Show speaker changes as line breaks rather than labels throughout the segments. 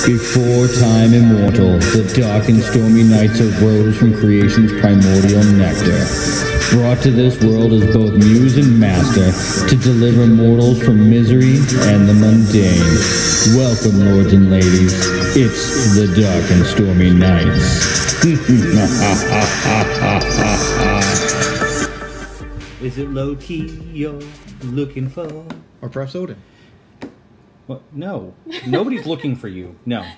Before time immortal, the dark and stormy nights arose from creation's primordial nectar, brought to this world as both muse and master, to deliver mortals from misery and the mundane. Welcome, lords and ladies. It's the dark and stormy nights. Is it low-key you're looking for?
Or perhaps Odin.
Well, no. Nobody's looking for you. No.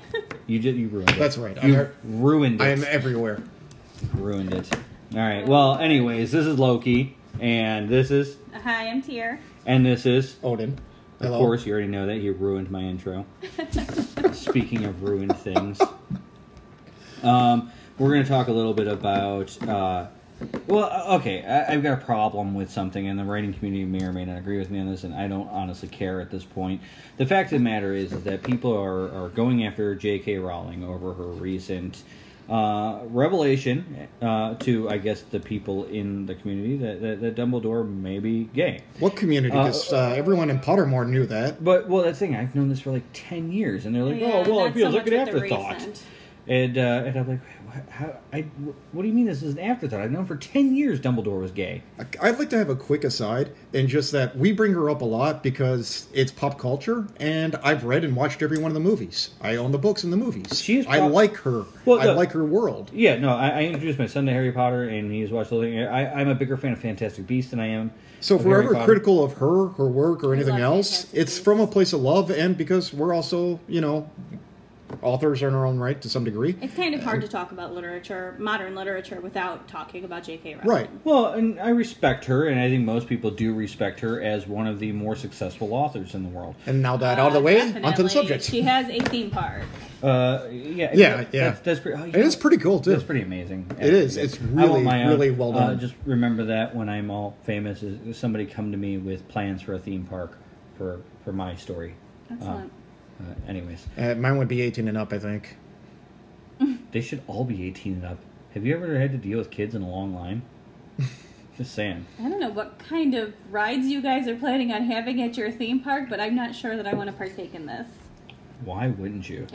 You ruined it.
That's right.
You ruined it.
I am everywhere.
Ruined it. Alright, well, anyways, this is Loki, and this is...
Hi, I'm Tyr.
And this is...
Odin. Hello.
Of course, you already know that. You ruined my intro. Speaking of ruined things. We're going to talk a little bit about... I've got a problem with something, and the writing community may or may not agree with me on this, and I don't honestly care at this point. The fact of the matter is that people are going after J.K. Rowling over her recent revelation to, I guess, the people in the community that Dumbledore may be gay.
What community? Because everyone in Pottermore knew that.
But, well, that's the thing. I've known this for like 10 years, and they're like, it feels like an afterthought. And I'm like, what do you mean this is an afterthought? I've known for 10 years Dumbledore was gay.
I'd like to have a quick aside, and just that we bring her up a lot because it's pop culture, and I've read and watched every one of the movies. I own the books and the movies. I like her. I like her world.
Yeah, no, I introduced my son to Harry Potter, and he's watched the whole thing. I'm a bigger fan of Fantastic Beasts than I am.
So if we're ever critical of her work, or anything else, it's from a place of love, and because we're also, authors are in our own right to some degree.
It's kind of hard to talk about literature, modern literature, without talking about J.K. Rowling.
Right.
Well, and I respect her, and I think most people do respect her as one of the more successful authors in the world.
And now that out of the way,
definitely.
onto the subject.
She has a theme park.
Yeah.
That's pretty.
It is pretty cool too.
It's pretty amazing.
It is. It's really well done.
Just remember that when I'm all famous, is somebody come to me with plans for a theme park for my story.
Excellent.
Anyways.
Mine would be 18 and up, I think.
They should all be 18 and up. Have you ever had to deal with kids in a long line? Just saying.
I don't know what kind of rides you guys are planning on having at your theme park, but I'm not sure that I want to partake in this.
Why wouldn't you?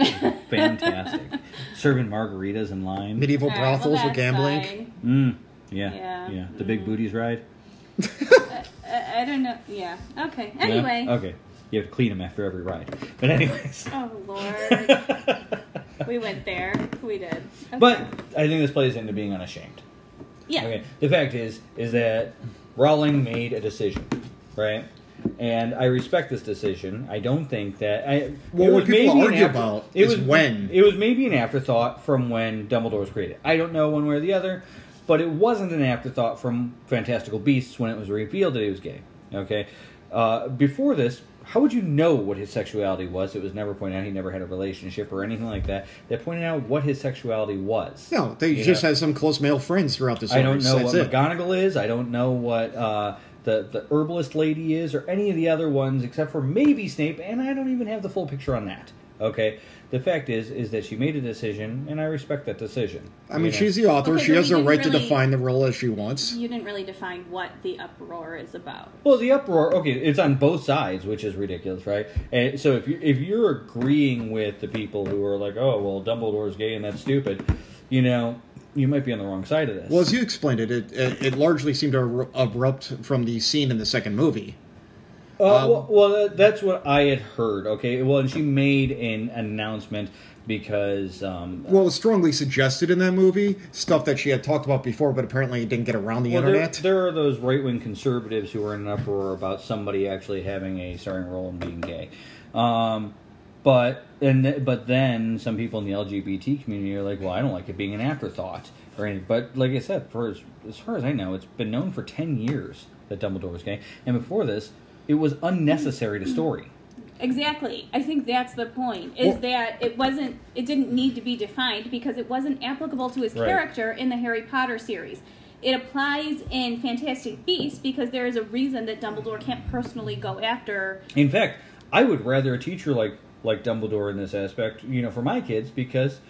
Fantastic. Serving margaritas in line.
Medieval brothels with gambling.
Yeah. The big booties ride.
I don't know. Yeah. Okay. Anyway.
Yeah? Okay. You have to clean them after every ride. But anyways.
Oh, Lord. We went there. We did. Okay.
But I think this plays into being unashamed.
Yeah.
Okay. The fact is that Rowling made a decision, right? And I respect this decision. I don't think that...
what people argue about is when.
It was maybe an afterthought from when Dumbledore was created. I don't know one way or the other, but it wasn't an afterthought from Fantastical Beasts when it was revealed that he was gay. Okay? Before this... How would you know what his sexuality was? It was never pointed out. He never had a relationship or anything like that. They pointed out what his sexuality was.
No, they just had some close male friends throughout the series.
I don't know what McGonagall is. I don't know what the herbalist lady is or any of the other ones except for maybe Snape, and I don't even have the full picture on that. Okay? The fact is that she made a decision, and I respect that decision.
I mean, she's the author. She has the right to define the role as she wants.
You didn't really define what the uproar is about.
Well, the uproar, okay, it's on both sides, which is ridiculous, right? And so if you're agreeing with the people who are like, oh, well, Dumbledore's gay and that's stupid, you might be on the wrong side of this.
Well, as you explained it largely seemed to erupt from the scene in the second movie.
That's what I had heard, okay? Well, and she made an announcement because... it was
strongly suggested in that movie, stuff that she had talked about before, but apparently it didn't get around the internet.
There are those right-wing conservatives who are in an uproar about somebody actually having a starring role in being gay. But then some people in the LGBT community are like, well, I don't like it being an afterthought or anything. But like I said, as far as I know, it's been known for 10 years that Dumbledore was gay. And before this... It was unnecessary to story.
Exactly. I think that's the point, that it didn't need to be defined because it wasn't applicable to his character in the Harry Potter series. It applies in Fantastic Beasts because there is a reason that Dumbledore can't personally go after...
In fact, I would rather a teacher like Dumbledore in this aspect, for my kids, because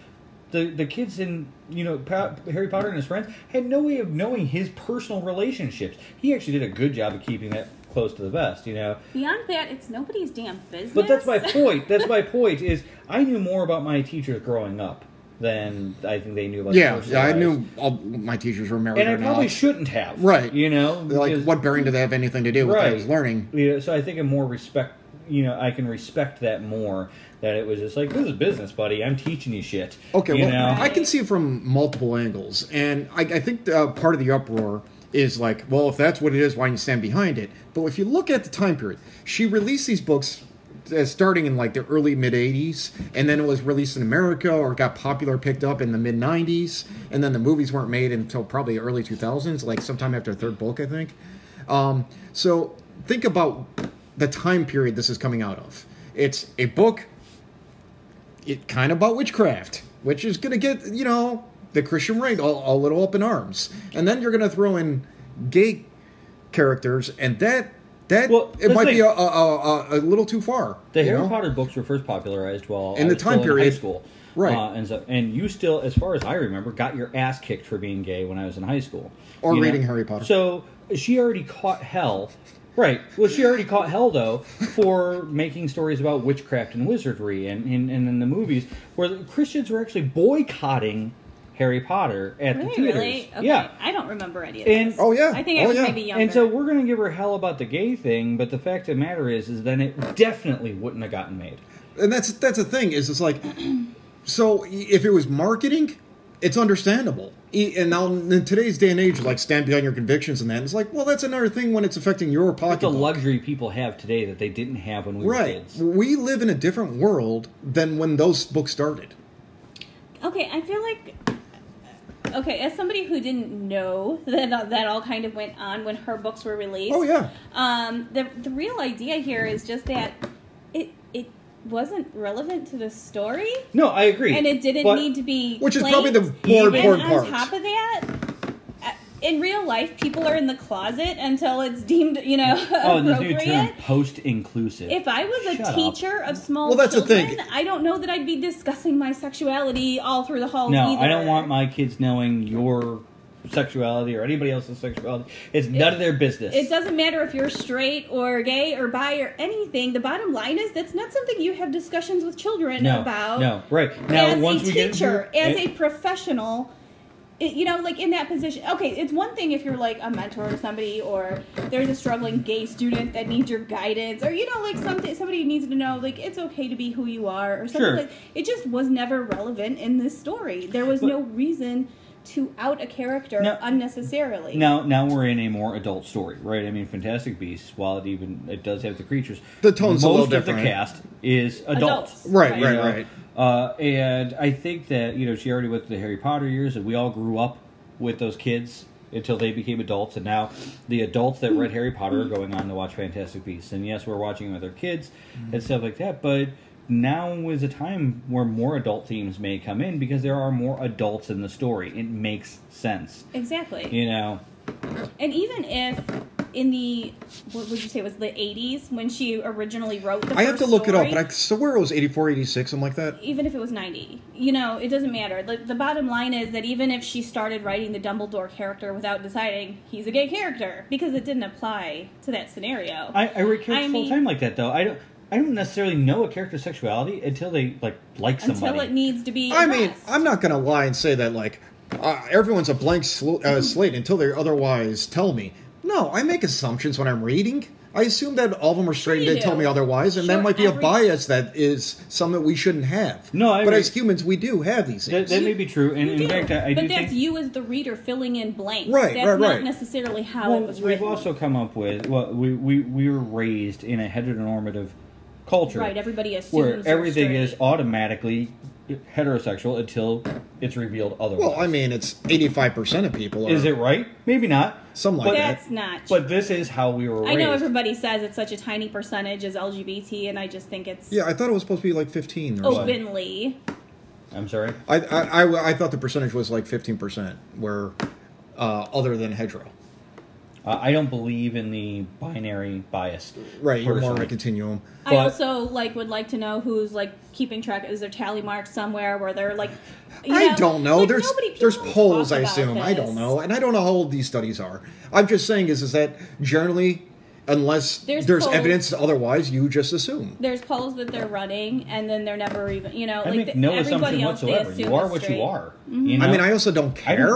the kids in, Harry Potter and his friends had no way of knowing his personal relationships. He actually did a good job of keeping that close to the best,
Beyond that, it's nobody's damn business.
But that's my point. That's my point, is I knew more about my teachers growing up than I think they knew about
I knew all my teachers were married.
And I probably shouldn't have.
Right.
Because,
what bearing did they have anything to do with what I was learning?
Yeah, so I think in more respect, I can respect that more, that it was just like, this is business, buddy. I'm teaching you shit.
Okay, I can see it from multiple angles. And I think part of the uproar is like, well, if that's what it is, why don't you stand behind it? But if you look at the time period, she released these books starting in like the early mid-'80s, and then it was released in America or got popular, picked up in the mid-'90s, and then the movies weren't made until probably early 2000s, like sometime after the third book, I think. So think about the time period this is coming out of. It's a book kind of about witchcraft, which is going to get, the Christian right a little up in arms. And then you're going to throw in gay characters, and that it might be a little too far.
The Harry Potter books were first popularized while
in the time period
in high school,
right?
And you still, as far as I remember, got your ass kicked for being gay when I was in high school
or reading Harry Potter.
So she already caught hell, right? Well, she already caught hell though for making stories about witchcraft and wizardry, and in the movies where the Christians were actually boycotting Harry Potter at the theaters.
Really? Okay.
Yeah.
I don't remember any of this. I think I was maybe younger.
And so we're going to give her hell about the gay thing, but the fact of the matter is then it definitely wouldn't have gotten made.
And that's the thing, is it's like, so if it was marketing, it's understandable. And now in today's day and age, like, stand behind your convictions and that, it's like, well, that's another thing when it's affecting your pocketbook.
It's a luxury people have today that they didn't have when we were kids.
We live in a different world than when those books started.
Okay, I feel like... Okay, as somebody who didn't know that all kind of went on when her books were released.
Oh, yeah.
The real idea here is just that it wasn't relevant to the story.
No, I agree.
And it didn't need to be
which is probably the more important part.
On top of that, in real life, people are in the closet until it's deemed, appropriate.
And this new term, post-inclusive.
If I was a teacher of small
that's
children,
the thing.
I don't know that I'd be discussing my sexuality all through the halls either.
No, I don't want my kids knowing your sexuality or anybody else's sexuality. It's none of their business.
It doesn't matter if you're straight or gay or bi or anything. The bottom line is that's not something you have discussions with children about.
No, right. Now,
as
once
a teacher, as a professional... like in that position, okay, it's one thing if you're like a mentor to somebody, or there's a struggling gay student that needs your guidance, or like somebody needs to know like it's okay to be who you are, or something.
Sure.
Like it just was never relevant in this story. There was no reason to out a character unnecessarily.
Now we're in a more adult story, right? I mean, Fantastic Beasts, while it does have the creatures,
the tone's a little different.
Most of the cast is adults.
Right.
And I think that, she already went through the Harry Potter years, and we all grew up with those kids until they became adults, and now the adults that read Harry Potter are going on to watch Fantastic Beasts. And yes, we're watching with our kids and stuff like that, but now is a time where more adult themes may come in because there are more adults in the story. It makes sense.
Exactly. And even if in the, what would you say, it was the 80s when she originally wrote the first
I have to look
story,
it up, but I swear it was 84, 86, something like that.
Even if it was 90. It doesn't matter. The bottom line is that even if she started writing the Dumbledore character without deciding he's a gay character, because it didn't apply to that scenario.
I read characters all the time like that, though. I don't necessarily know a character's sexuality until they like somebody.
Until it needs to be
addressed. I mean, I'm not going to lie and say that everyone's a blank slate until they otherwise tell me. No, I make assumptions when I'm reading. I assume that all of them are straight and they tell me otherwise, and that might be a bias that is something that we shouldn't have.
No,
but as humans, we do have these things.
That may be true, and in fact, I do think...
But that's you as the reader filling in blanks.
That's
not necessarily how it was written.
We've also come up with... we were raised in a heteronormative culture.
Right, everybody assumes
where everything is automatically heterosexual until it's revealed otherwise.
Well, I mean, it's 85% of people are...
Is it right? Maybe not.
Something like that.
That's not...
But this is how we were raised.
I know everybody says it's such a tiny percentage as LGBT, and I just think it's...
Yeah, I thought it was supposed to be like 15 or
openly.
I'm sorry?
I thought the percentage was like 15%, where other than hetero.
I don't believe in the binary bias.
Right, you're more of a continuum.
I also would like to know who's keeping track. Is there tally marks somewhere where they're
I don't know. There's polls, I assume. I don't know, and I don't know how old these studies are. I'm just saying is that generally, unless there's evidence otherwise, you just assume.
There's polls that they're running, and then they're never even,
I make no assumption whatsoever. You are what you are.
Mm-hmm.
You know?
I mean, I also don't care.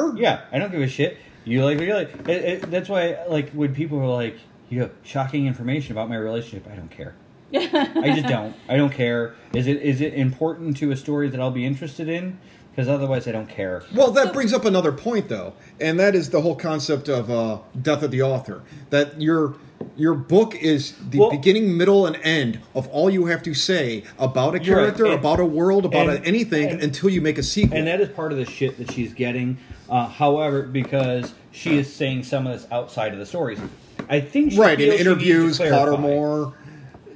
I don't give a shit. You like what you like. That's why, like, when people are like, you have shocking information about my relationship, I don't care. I just don't. I don't care. Is it important to a story that I'll be interested in? Because otherwise I don't care.
Well, that brings up another point, though, and that is the whole concept of death of the author. That your book is the beginning, middle, and end of all you have to say about a character, about a world, about anything until you make a sequel.
And that is part of the shit that she's getting. However, because she is saying some of this outside of the stories. I think she feels
in interviews,
Pottermore.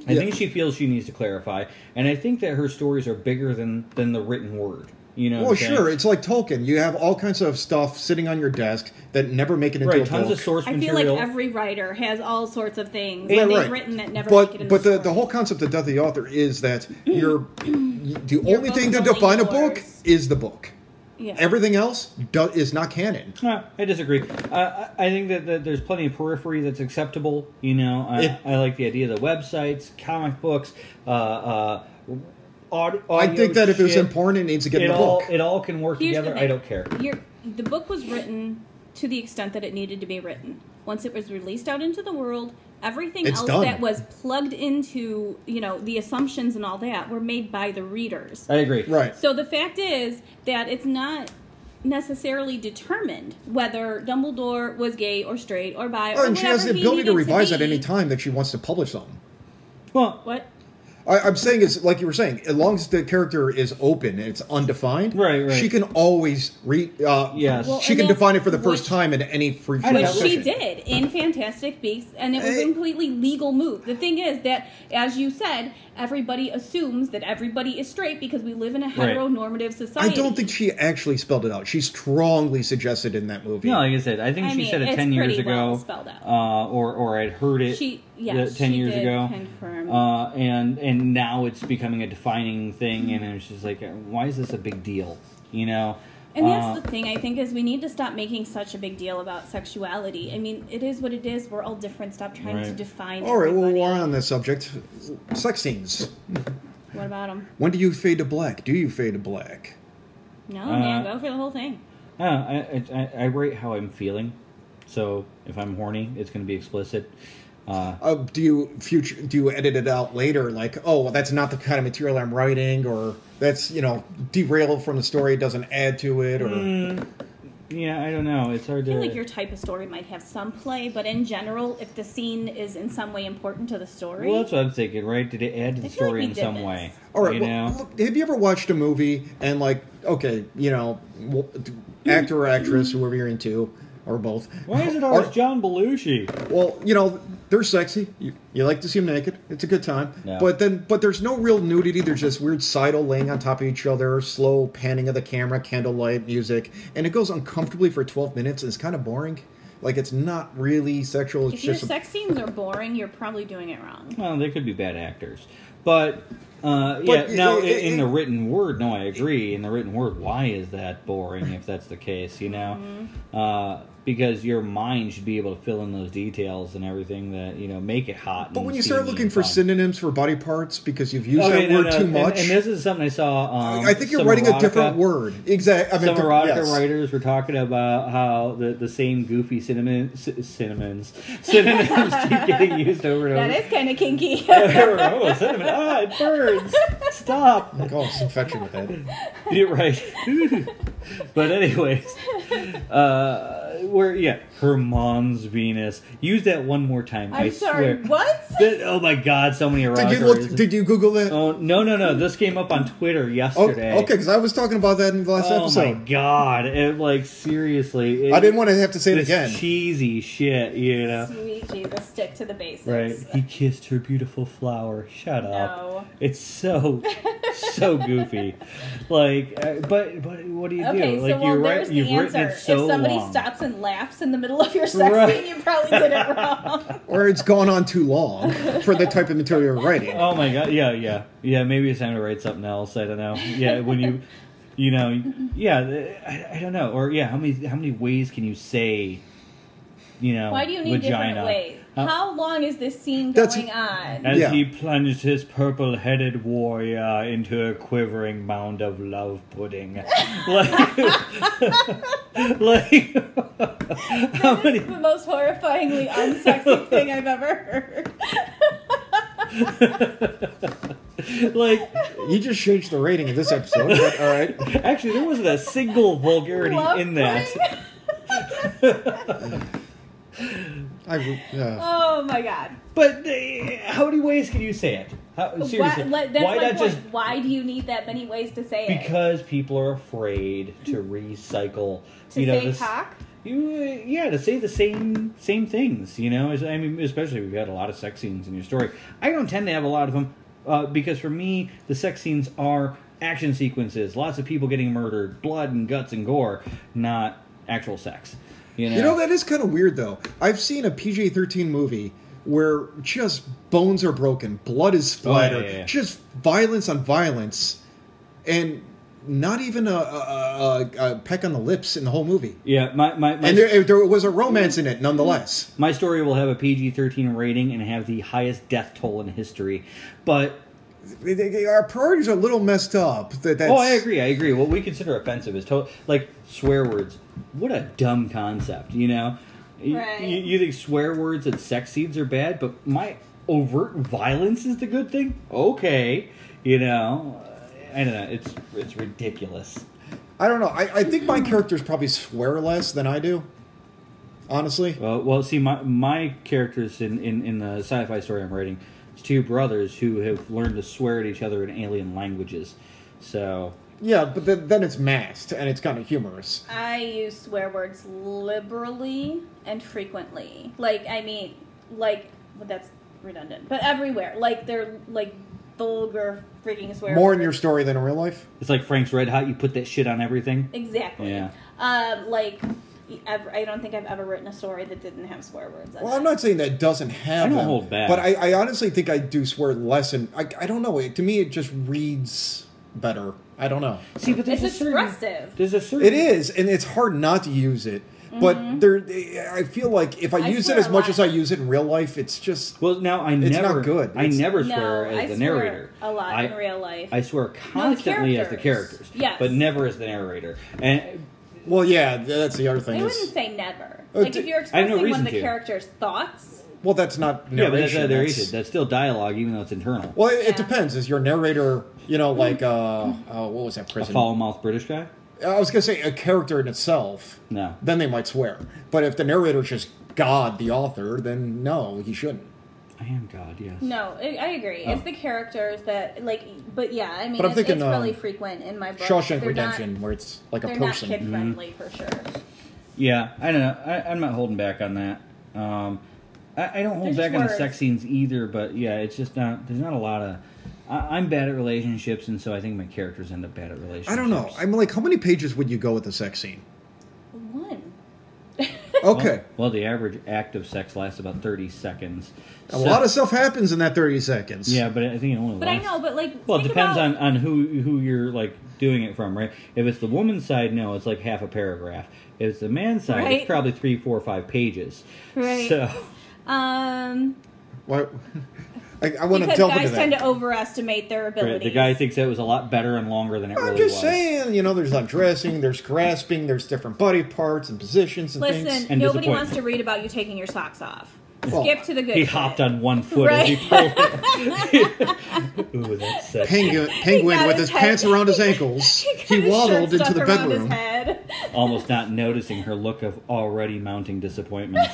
I think she feels she needs to clarify. And I think that her stories are bigger than the written word. You know,
well, sure. It's like Tolkien. You have all kinds of stuff sitting on your desk that never make it into a book.
Tons of source material.
I feel like every writer has all sorts of things that they've written that never make it into
the story. But the whole concept of death of the author is that the only thing to define a book is the book. Yeah. Everything else is not canon.
No, I disagree. I think that there's plenty of periphery that's acceptable. You know, I like the idea of the websites, comic books,
I think that if it was important, it needs to get in the book.
It all can work together. I don't care.
The book was written to the extent that it needed to be written. Once it was released out into the world, everything else that was plugged into, the assumptions and all that were made by the readers.
I agree.
Right.
So the fact is that it's not necessarily determined whether Dumbledore was gay or straight or bi or whatever.
And she has the ability to revise at any time that she wants to publish something.
Well,
what?
I'm saying is, like you were saying, as long as the character is open and it's undefined,
right.
She can always she can define it for the first time in any free
which she did in Fantastic Beasts, and it was a completely legal move. The thing is that, as you said, everybody assumes that everybody is straight because we live in a heteronormative society.
I don't think she actually spelled it out. She strongly suggested in that movie.
No, like I said, I think she said it 10 years ago.
Well spelled out.
Or I'd heard it 10 years ago.
Confirm.
And now it's becoming a defining thing, and it's just like, why is this a big deal? You know?
And that's the thing, I think, is we need to stop making such a big deal about sexuality. I mean, it is what it is. We're all different. Stop trying to define
All right,
everybody.
well, we're on this subject. Sex scenes.
What about them?
When do you fade to black? Do you fade to black?
No, man, go for the whole thing.
I rate how I'm feeling. So if I'm horny, it's going to be explicit.
Do you edit it out later? Like, oh, well, that's not the kind of material I'm writing, or that's derailed from the story, doesn't add to it, or
yeah, I don't know. It's hard to.
I feel like your type of story might have some play, but in general, if the scene is in some way important to the story,
well, that's what I'm thinking, right? Did it add to the story in some way?
All right. Look, have you ever watched a movie and actor or actress, whoever you're into, or both?
Why is it always John Belushi?
Well, they're sexy. You like to see them naked. It's a good time.
No.
But there's no real nudity. There's just weird sidle laying on top of each other, slow panning of the camera, candlelight music, and it goes uncomfortably for 12 minutes. And it's kind of boring. Like, it's not really sexual. It's
if your sex scenes are boring, you're probably doing it wrong.
Well, they could be bad actors, but. In the written word, no, I agree. In the written word, why is that boring if that's the case,
Mm-hmm.
Because your mind should be able to fill in those details and everything that, make it hot.
But when you start looking for synonyms for body parts because you've used that word too much...
And this is something I saw...
I think you're writing a different word. Exactly.
Some erotica writers were talking about how the same goofy synonyms keep getting used over and over.
That is kind of kinky.
Oh, cinnamon. It burns. Stop.
Like, oh, it's infection with that.
You're right. But anyways... Herman's Venus. Use that one more time. I
sorry,
swear.
what?
Oh my God, so many erotica.
Did you Google that?
Oh, no. This came up on Twitter yesterday.
Okay, because I was talking about that in the last episode.
Oh my God. Seriously.
I didn't want to have to say it again.
Cheesy shit,
Sweet Jesus, stick to the basics.
Right. He kissed her beautiful flower. Shut up.
No.
It's so goofy. But what do you do?
Okay, there's the answer. If somebody stops and laughs in the middle of your sex scene, you probably did it wrong.
Or it's gone on too long for the type of material you're writing.
Oh my God, yeah. Maybe it's time to write something else. I don't know. Yeah, when I don't know. Or how many ways can you say,
Why do you need
vagina?
different ways? How long is this scene going on?
As he plunged his purple-headed warrior into a quivering mound of love pudding. That
is the most horrifyingly unsexy thing I've ever heard.
You just changed the rating of this episode, but all right.
Actually, there wasn't a single vulgarity in that.
Oh my god!
But how many ways can you say it? Seriously,
why do you need that many ways to say
it? Because people are afraid to recycle.
Say cock.
To say the same things. I mean, especially if you've had a lot of sex scenes in your story. I don't tend to have a lot of them because for me, the sex scenes are action sequences, lots of people getting murdered, blood and guts and gore, not actual sex.
That is kind of weird, though. I've seen a PG-13 movie where just bones are broken, blood is splattered, just violence on violence, and not even a peck on the lips in the whole movie.
Yeah,
and there was a romance in it, nonetheless.
My story will have a PG-13 rating and have the highest death toll in history, but
our priorities are a little messed up.
I agree. What we consider offensive is like swear words. What a dumb concept, Right. You think swear words and sex scenes are bad, but my overt violence is the good thing? Okay. I don't know. It's ridiculous.
I don't know. I think my characters probably swear less than I do. Honestly.
Well, see, my characters in the sci-fi story I'm writing, it's two brothers who have learned to swear at each other in alien languages. So...
Yeah, but then it's masked, and it's kind of humorous.
I use swear words liberally and frequently. That's redundant. But everywhere. They're, vulgar freaking swear
More
words.
in your story than in real life?
It's like Frank's Red Hot, you put that shit on everything?
Exactly.
Yeah.
I don't think I've ever written a story that didn't have swear words in it.
I'm not saying that it doesn't have them.
I don't hold back.
But I honestly think I do swear less, and I don't know. To me, it just reads better. I don't know.
See, but
it's expressive.
It is, and it's hard not to use it. But I feel like if I use it as much as I use it in real life, it's just
it's not
good.
I never swear as the narrator.
A lot in real life.
I swear constantly as the characters, but never as the narrator. And
that's the other thing.
I wouldn't say never. If you're expressing one of the characters' thoughts.
Well, that's not narration.
Yeah, but that's not narration. That's still dialogue, even though it's internal.
Well, it depends. Is your narrator, what was that prison?
A foul-mouthed British guy?
I was going to say a character in itself.
No.
Then they might swear. But if the narrator's just God, the author, then no, he shouldn't.
I am God, yes.
No, I agree. It's the characters that, but yeah, I mean,
but I'm thinking,
it's really frequent in my book.
Shawshank Redemption, where it's like a person.
They're not kid-friendly, for sure.
Yeah, I don't know. I'm not holding back on that. I don't hold back on the sex scenes either, but yeah, it's just not, there's not a lot of... I'm bad at relationships, and so I think my characters end up bad at relationships.
I don't know. I'm like, how many pages would you go with a sex scene?
One.
Okay.
Well, the average act of sex lasts about 30 seconds.
A lot of stuff happens in that 30 seconds.
Yeah, but I think it only lasts...
But I know, but
Well, it depends on who you're, doing it from, right? If it's the woman's side, no, it's like half a paragraph. If it's the man's side, it's probably 3, 4, 5 pages.
Right.
So...
What? I want to delve into that.
Guys tend to overestimate their abilities.
Right. The guy thinks that was a lot better and longer than it really was.
I'm just saying, there's undressing, there's grasping, there's different body parts and positions and things.
Listen, nobody wants to read about you taking your socks off. Skip to the good
He
shit.
Hopped on one foot as he pulled it. Ooh, that's sexy.
Penguin with his pants around his ankles. He waddled into the bedroom.
Almost not noticing her look of already mounting disappointment.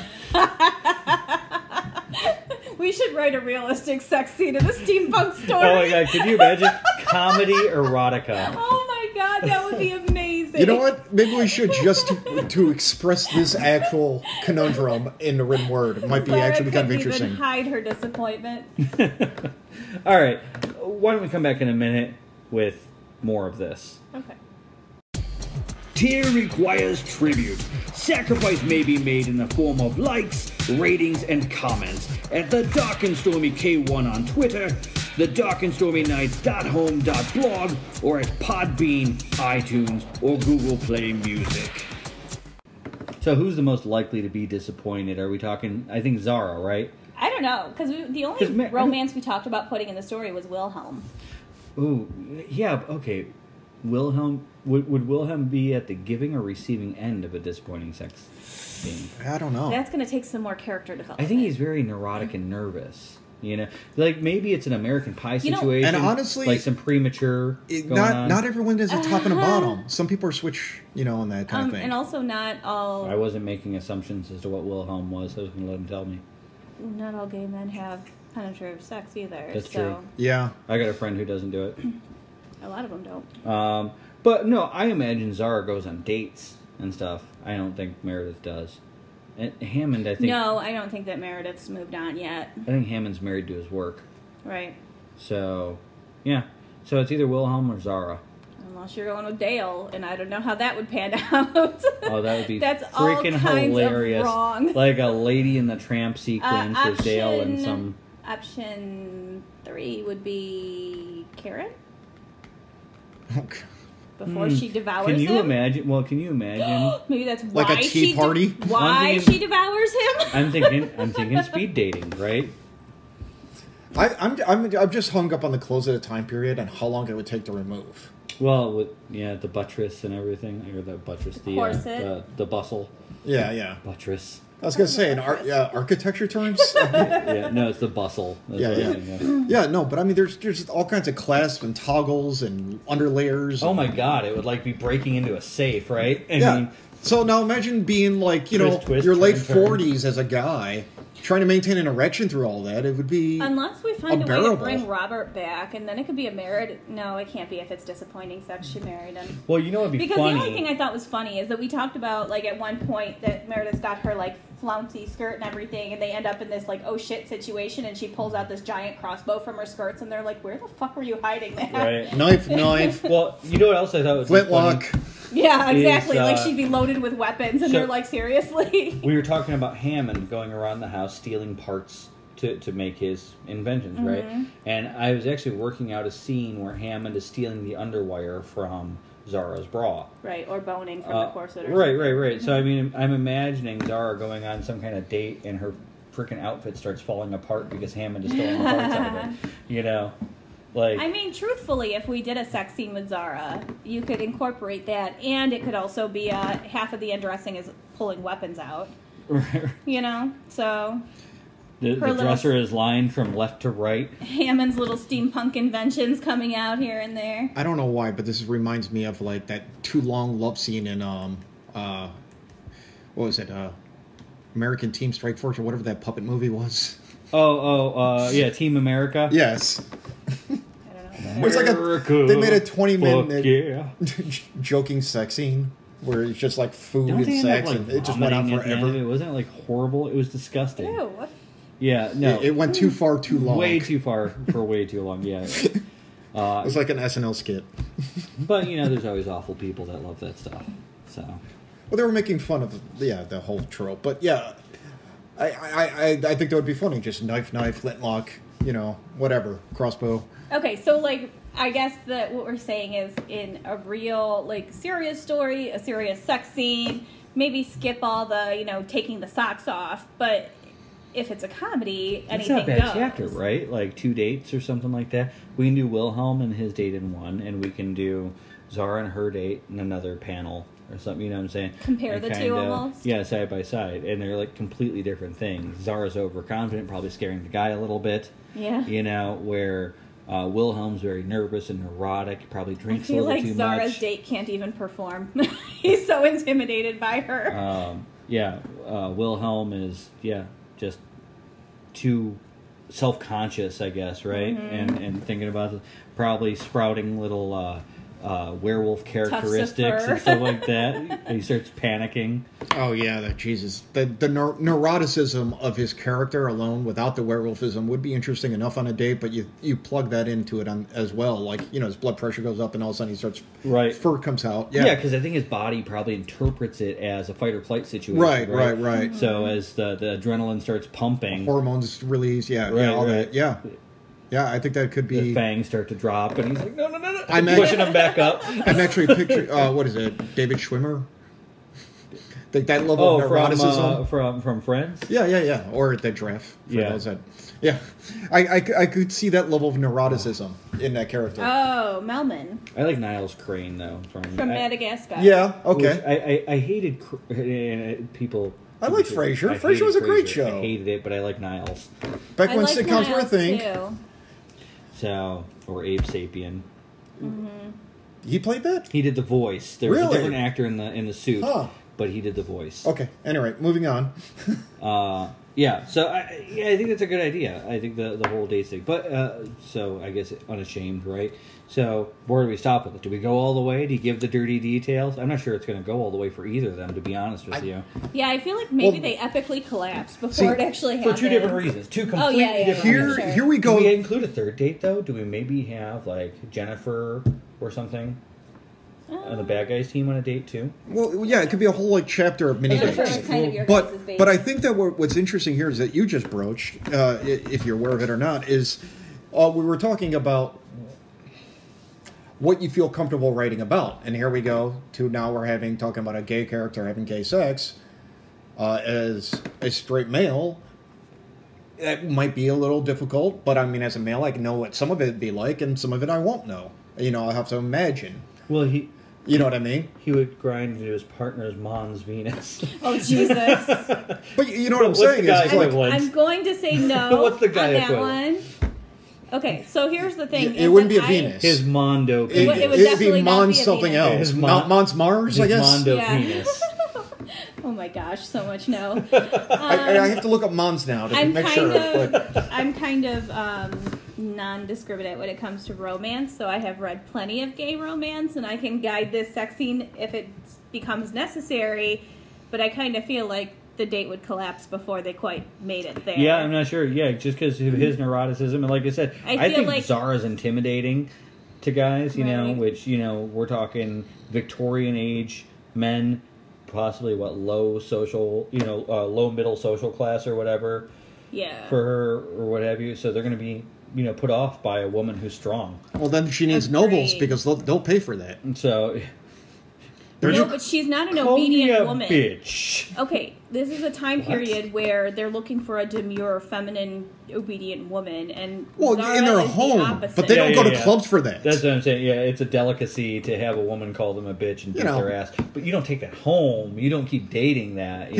We should write a realistic sex scene in a steampunk story.
Oh my god, could you imagine? Comedy erotica.
Oh my god, that would be amazing.
You know what? Maybe we should just to express this actual conundrum in the written word. It might be actually kind of interesting.
Even hide her disappointment.
All right, why don't we come back in a minute with more of this?
Okay.
Tier requires tribute. Sacrifice may be made in the form of likes, ratings, and comments at the Dark and Stormy K1 on Twitter, the darkandstormynights.home.blog, or at Podbean, iTunes, or Google Play Music. So who's the most likely to be disappointed? Are we talking? I think Zara, right?
I don't know, because the only romance we talked about putting in the story was Wilhelm.
Ooh, yeah, okay. Wilhelm would Wilhelm be at the giving or receiving end of a disappointing sex scene?
I don't know.
That's going to take some more character development.
I think he's very neurotic and nervous. You know, like maybe it's an American Pie situation,
and honestly,
like some premature.
Not everyone is a top and a bottom. Some people are switch, and that kind of thing.
And also not all.
I wasn't making assumptions as to what Wilhelm was. I was going to let him tell me.
Not all gay men have penetrative sex either.
That's true.
Yeah,
I got a friend who doesn't do it.
A lot of them don't.
But no, I imagine Zara goes on dates and stuff. I don't think Meredith does. And Hammond, I think...
No, I don't think that Meredith's moved on yet.
I think Hammond's married to his work.
Right.
So, yeah. So it's either Wilhelm or Zara.
Unless you're going with Dale, and I don't know how that would pan out.
Oh, that would be
That's
freaking hilarious.
Of wrong.
Like a Lady in the Tramp sequence with Dale and some...
Option 3 would be Karen.
Okay.
Before she devours him.
Can you imagine? Well, can you imagine?
Maybe that's why
like a tea party.
Why she devours him?
I'm thinking speed dating, right?
I'm just hung up on the close of the time period and how long it would take to remove.
Well, with the buttress and everything, or the buttress, the bustle.
Yeah.
Buttress.
I was gonna say in architecture terms.
Yeah, no, it's the bustle.
Yeah, no, but I mean, there's all kinds of clasps and toggles and underlayers.
Oh my god, it would like be breaking into a safe, right? I mean,
so now imagine being like, your late 40s as a guy trying to maintain an erection through all that. It would be
unless we find
unbearable.
a way to bring Robert back, and then it could be a married. No, it can't be if it's disappointing sex. She married him.
Well, you know what'd be
because
funny?
The only thing I thought was funny is that we talked about like at one point that Meredith's got her like flouncy skirt and everything, and they end up in this like oh shit situation, and she pulls out this giant crossbow from her skirts, and they're like, where the fuck were you hiding that?
Right.
Knife.
Well, you know what else I thought was
flintlock.
Yeah, exactly. Like she'd be loaded with weapons, and they're like, seriously.
We were talking about Hammond going around the house stealing parts to make his inventions, right? And I was actually working out a scene where Hammond is stealing the underwire from Zara's bra.
Right, or boning from the corset.
Right. So, I mean, I'm imagining Zara going on some kind of date and her freaking outfit starts falling apart because Hammond is stealing the parts out of it. Like, I
mean, truthfully, if we did a sex scene with Zara, you could incorporate that, and it could also be half of the undressing is pulling weapons out. So...
The dresser is lined from left to right.
Hammond's little steampunk inventions coming out here and there.
I don't know why, but this reminds me of like that too long love scene in what was it? American Team Strike Force or whatever that puppet movie was.
Yeah, Team America.
Yes.
I don't know.
It's like they made a 20-minute joking sex scene. Where it's just like food and sex, and it just went on forever.
It wasn't like horrible. It was disgusting.
Ew, what?
Yeah, no.
It went too far too long.
Way too far for way too long, yeah.
It was like an SNL skit.
But, there's always awful people that love that stuff. So.
Well, they were making fun of, the whole trope. But, yeah, I think that would be funny. Just knife, flintlock, whatever, crossbow.
Okay, so, like, I guess that what we're saying is in a real, like, serious story, a serious sex scene, maybe skip all the, taking the socks off, but... If it's a comedy, anything goes.
It's not a bad chapter, right? Like 2 dates or something like that. We can do Wilhelm and his date in one, and we can do Zara and her date in another panel or something. You know what I'm saying?
Compare the two almost.
Yeah, side by side, and they're like completely different things. Zara's overconfident, probably scaring the guy a little bit.
Yeah.
Where Wilhelm's very nervous and neurotic, probably drinks a little too much. I feel like
Zara's date can't even perform. He's so intimidated by her.
Wilhelm is just too self-conscious, I guess, right? And thinking about probably sprouting little werewolf characteristics and stuff like that. He starts panicking.
Oh yeah, Jesus. The neuroticism of his character alone, without the werewolfism, would be interesting enough on a date. But you plug that into it as well, like his blood pressure goes up, and all of a sudden he starts fur comes out. Yeah,
because I think his body probably interprets it as a fight or flight situation.
Right.
So as the adrenaline starts pumping,
hormones release. That. Yeah, I think that could be...
The fangs start to drop, and he's like, no. I'm pushing him back up.
I'm actually picturing... what is it? David Schwimmer? That level of neuroticism.
From Friends?
Yeah. Or the draft. I could see that level of neuroticism in that character.
Oh, Melman.
I like Niles Crane, though.
From Madagascar.
Yeah, okay.
I hated people...
I like Frasier. Frasier was a great show.
I hated it, but I like Niles.
Back when sitcoms were a thing.
Too.
So, or Abe Sapien.
Mm-hmm.
He played that?
He did the voice. There was a different actor in the suit, but he did the voice.
Okay. Anyway, moving on.
Yeah. So I think that's a good idea. I think the whole date thing. But so I guess Unashamed, right? So where do we stop with it? Do we go all the way? Do you give the dirty details? I'm not sure it's going to go all the way for either of them, to be honest with you.
Yeah, I feel like maybe they epically collapse before it actually happens.
For two different reasons. Two completely different reasons.
Here we go.
Do we include a third date, though? Do we maybe have, like, Jennifer or something on the bad guys team on a date, too?
Well, yeah, it could be a whole, like, chapter of mini dates. But I think that what's interesting here is that you just broached, if you're aware of it or not, is we were talking about what you feel comfortable writing about. And here we go to now we're talking about a gay character having gay sex as a straight male. That might be a little difficult, but I mean, as a male, I can know what some of it would be like, and some of it I won't know. I'll have to imagine.
Well,
you know what I mean?
He would grind into his partner's Mons Venus.
Oh, Jesus.
But you know what I'm saying is,
I'm going to say no
what's the guy
on that one. Okay, so here's the thing.
It wouldn't be a Venus.
His Mondo
penis.
It
would
It'd be Mons something else. Mons Mars, I guess?
Mondo penis.
Oh my gosh, so much no.
I have to look up Mons now to make sure.
I'm kind of non-discriminate when it comes to romance, so I have read plenty of gay romance, and I can guide this sex scene if it becomes necessary, but I kind of feel like the date would collapse before they quite made it there.
Yeah, I'm not sure. Yeah, just because of his neuroticism. And like I said, I think like Zara's intimidating to guys, which, we're talking Victorian age men, possibly low middle social class or whatever.
Yeah.
For her or what have you. So they're going to be, put off by a woman who's strong.
Well, then she needs nobles because they'll pay for that.
And so...
No, but she's not an obedient woman.
Bitch.
Okay, this is a time period where they're looking for a demure, feminine, obedient woman, and Zara
in their
is
home,
the opposite.
but they don't go to clubs for that.
That's what I'm saying. Yeah, it's a delicacy to have a woman call them a bitch and beat their ass, but you don't take that home. You don't keep dating that.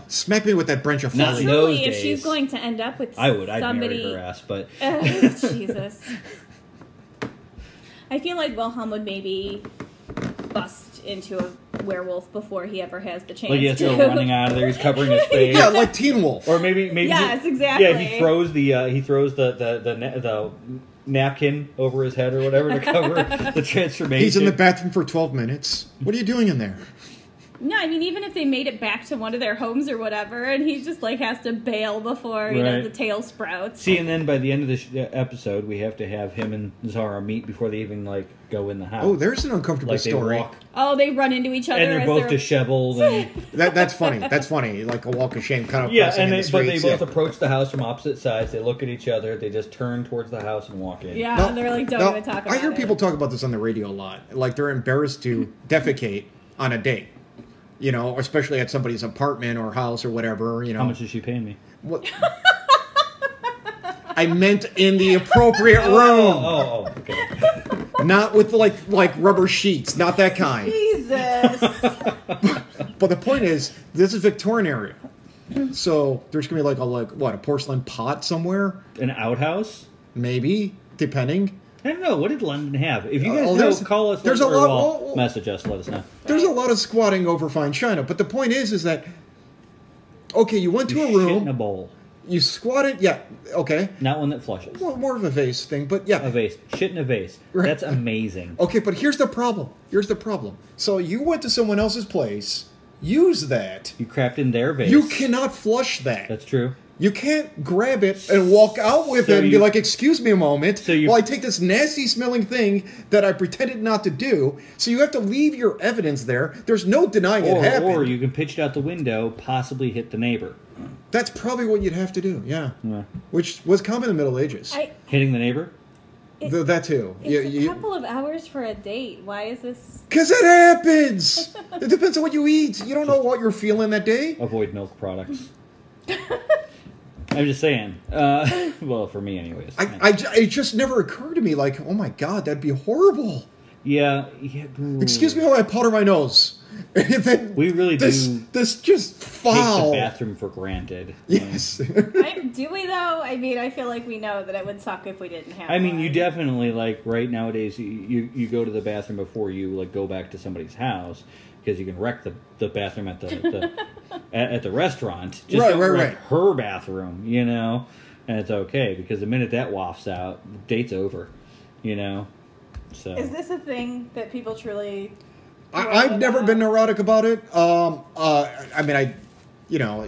Smack me with that branch of
not
fire.
Truly, if she's going to end up with
I'd
somebody,
marry her ass, but
Jesus, I feel like Wilhelm would maybe bust into a werewolf before he ever has the chance.
Like he has to go running out of there. He's covering his face.
Yeah, like Teen Wolf.
Or maybe.
Yes, exactly.
Yeah, he throws the napkin over his head or whatever to cover the transformation.
He's in the bathroom for 12 minutes. What are you doing in there?
No, I mean, even if they made it back to one of their homes or whatever, and he just, has to bail before, the tail sprouts.
See, and then by the end of this episode, we have to have him and Zara meet before they even, go in the house.
Oh, there's an uncomfortable story.
They run into each other.
And they're both disheveled. And...
That's funny. That's funny. Like a walk of shame kind of
crossing in the streets. But they both approach the house from opposite sides. They look at each other. They just turn towards the house and walk in.
Yeah, they're don't even talk about it.
I hear people talk about this on the radio a lot. Like, they're embarrassed to defecate on a date. Especially at somebody's apartment or house or whatever.
How much is she paying me?
What? I meant in the appropriate room.
Oh, okay.
Not with like rubber sheets, not that kind.
Jesus.
But the point is, this is Victorian area, so there's gonna be a porcelain pot somewhere,
an outhouse,
maybe, depending.
I don't know. What did London have? If you guys know, call us.
There's
message us. Let us know.
There's a lot of squatting over fine china, but the point is that okay, you went to a room.
Shit in a bowl.
You squatted, yeah, okay.
Not one that flushes.
Well, more of a vase thing, but yeah.
A vase. Shit in a vase. Right. That's amazing.
Okay, but here's the problem. So you went to someone else's place, use that.
You crapped in their vase.
You cannot flush that.
That's true.
You can't grab it and walk out with it and be like, excuse me a moment, while I take this nasty-smelling thing that I pretended not to do. So you have to leave your evidence there. There's no denying it happened.
Or you can pitch it out the window, possibly hit the neighbor.
That's probably what you'd have to do, yeah. Which was common in the Middle Ages.
Hitting the neighbor?
That too.
It's a couple of hours for a date. Why is this?
Because it happens. It depends on what you eat. You don't know what you're feeling that day.
Avoid milk products. I'm just saying. Well, for me, anyways.
It just never occurred to me. Like, oh my god, that'd be horrible.
Yeah.
Excuse me while I powder my nose. And then
we really
do. This just foul.
Take the bathroom for granted.
Yes.
Do we though? I mean, I feel like we know that it would suck if we didn't have.
I mean,
one.
you definitely right nowadays. You go to the bathroom before you go back to somebody's house because you can wreck the bathroom at the at the restaurant. Just don't wreck her bathroom, and it's okay because the minute that wafts out, the date's over, So
is this a thing that people truly?
I've never been neurotic about it. I mean,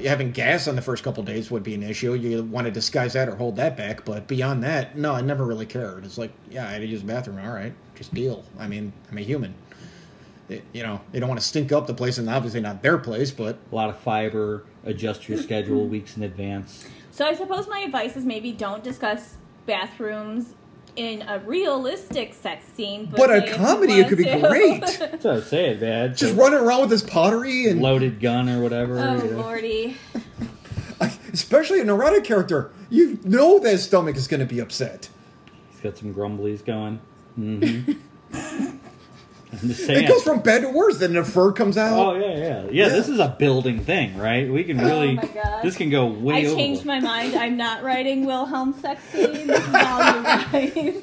having gas on the first couple of days would be an issue. You want to disguise that or hold that back. But beyond that, no, I never really cared. It's like, yeah, I had to use the bathroom. All right, just deal. I mean, I'm a human. You don't want to stink up the place, and obviously not their place, but...
A lot of fiber, adjust your schedule weeks in advance.
So I suppose my advice is maybe don't discuss bathrooms in a realistic sex scene.
But a comedy, it could be great.
That's what I was saying, man.
Just running around with this pottery and...
Loaded gun or whatever.
Oh, Lordy.
Especially a neurotic character. You know that his stomach is going to be upset.
He's got some grumblies going. Mm-hmm. I'm just saying.
It goes from bad to worse. Then the fur comes out.
Oh, yeah. This is a building thing, right? We can really...
Oh, my God.
This can go way over.
I changed my mind. I'm not writing Wilhelm sex scene. This is all you guys.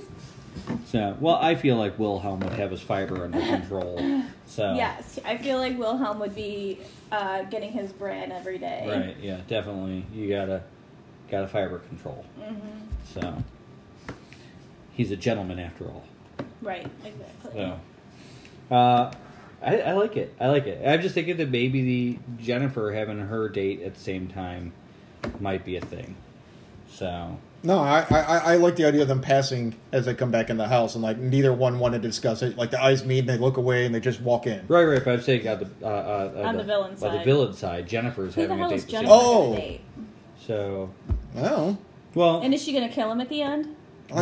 So, well, I feel like Wilhelm would have his fiber under control. So
yes, I feel like Wilhelm would be getting his bran every day.
Right, yeah, definitely. You gotta fiber control.
Mm-hmm.
So, he's a gentleman after all.
Right, exactly.
So... I like it. I'm just thinking that maybe the Jennifer having her date at the same time might be a thing. So
no, I like the idea of them passing as they come back in the house, and neither one wanted to discuss it. Like the eyes meet, and they look away, and they just walk in.
Right. But I'm saying on
the villain side.
On the villain side, Jennifer's having a date.
Date?
So.
Oh.
Well.
And is she going to kill him at the end?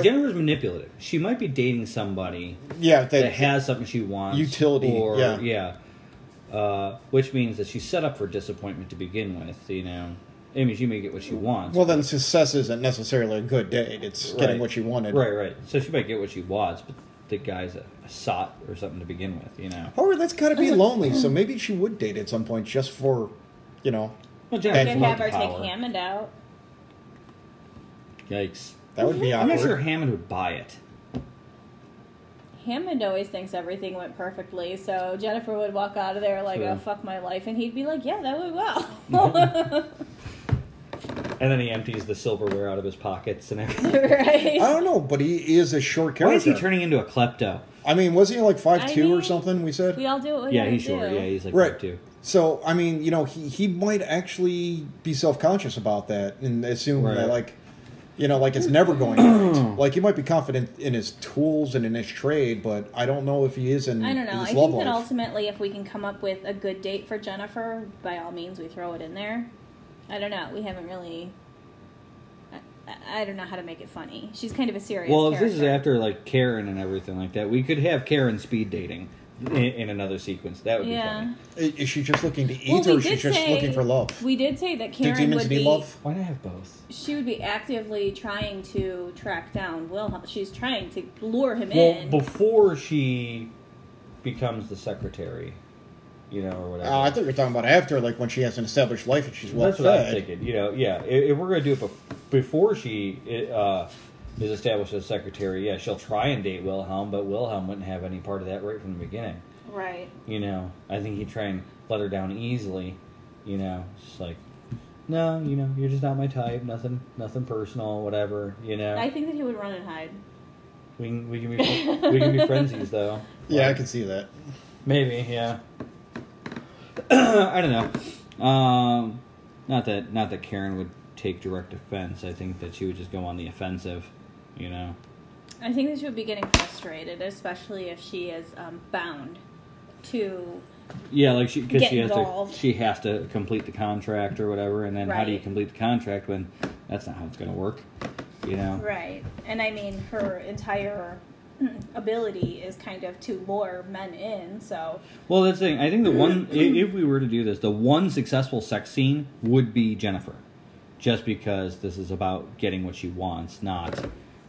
Jennifer's manipulative. She might be dating somebody that has something she wants.
Utility,
which means that she's set up for disappointment to begin with, I mean, she may get what she wants.
Well, then success isn't necessarily a good date. It's getting what she wanted.
Right. So she might get what she wants, but the guy's a sot or something to begin with,
However, that's got to be lonely, so maybe she would date at some point just for,
Well,
Jennifer could have her take Hammond out.
Yikes.
That would be awkward.
I'm not sure Hammond would buy it.
Hammond always thinks everything went perfectly, so Jennifer would walk out of there like, oh, fuck my life, and he'd be like, yeah, that went well.
And then he empties the silverware out of his pockets and everything.
Right.
I don't know, but he is a short character.
Why is he turning into a klepto?
I mean, wasn't he like 5'2" or something, we said?
We all do what we
he's short. Yeah, he's like 5'2".
So, I mean, he might actually be self-conscious about that and assume that, it's never going right. Like, he might be confident in his tools and in his trade, but I don't know if he is in his love life.
I don't know. I think that ultimately, if we can come up with a good date for Jennifer, by all means, we throw it in there. I don't know. We haven't really... I don't know how to make it funny. She's kind of a serious character.
If this is after, Karen and everything like that, we could have Karen speed dating in another sequence. That would be funny.
Is she just looking to eat, or is she just looking for love?
We did say that Karen
demons need love?
Why not have both?
She would be actively trying to track down Wilhelm. She's trying to lure him in.
Before she becomes the secretary, or whatever.
I thought you were talking about after, when she has an established life and she's well fed.
That's what I'm thinking. If we're going to do it before she is established as secretary, she'll try and date Wilhelm, but Wilhelm wouldn't have any part of that right from the beginning.
Right.
I think he'd try and let her down easily. Just like, no, you're just not my type. Nothing personal, whatever.
I think that he would run and hide.
We can be friendsies though.
Yeah, I can see that.
Maybe, yeah. I don't know. Not that Karen would take direct offense. I think that she would just go on the offensive,
I think that she would be getting frustrated, especially if she is bound to. Yeah,
she has to complete the contract or whatever, and then how do you complete the contract when that's not how it's going to work? you know?
Right. And I mean, her entire ability is kind of to lure men in, so...
Well, that's the thing. I think the one, if we were to do this, the one successful sex scene would be Jennifer. Just because this is about getting what she wants, not,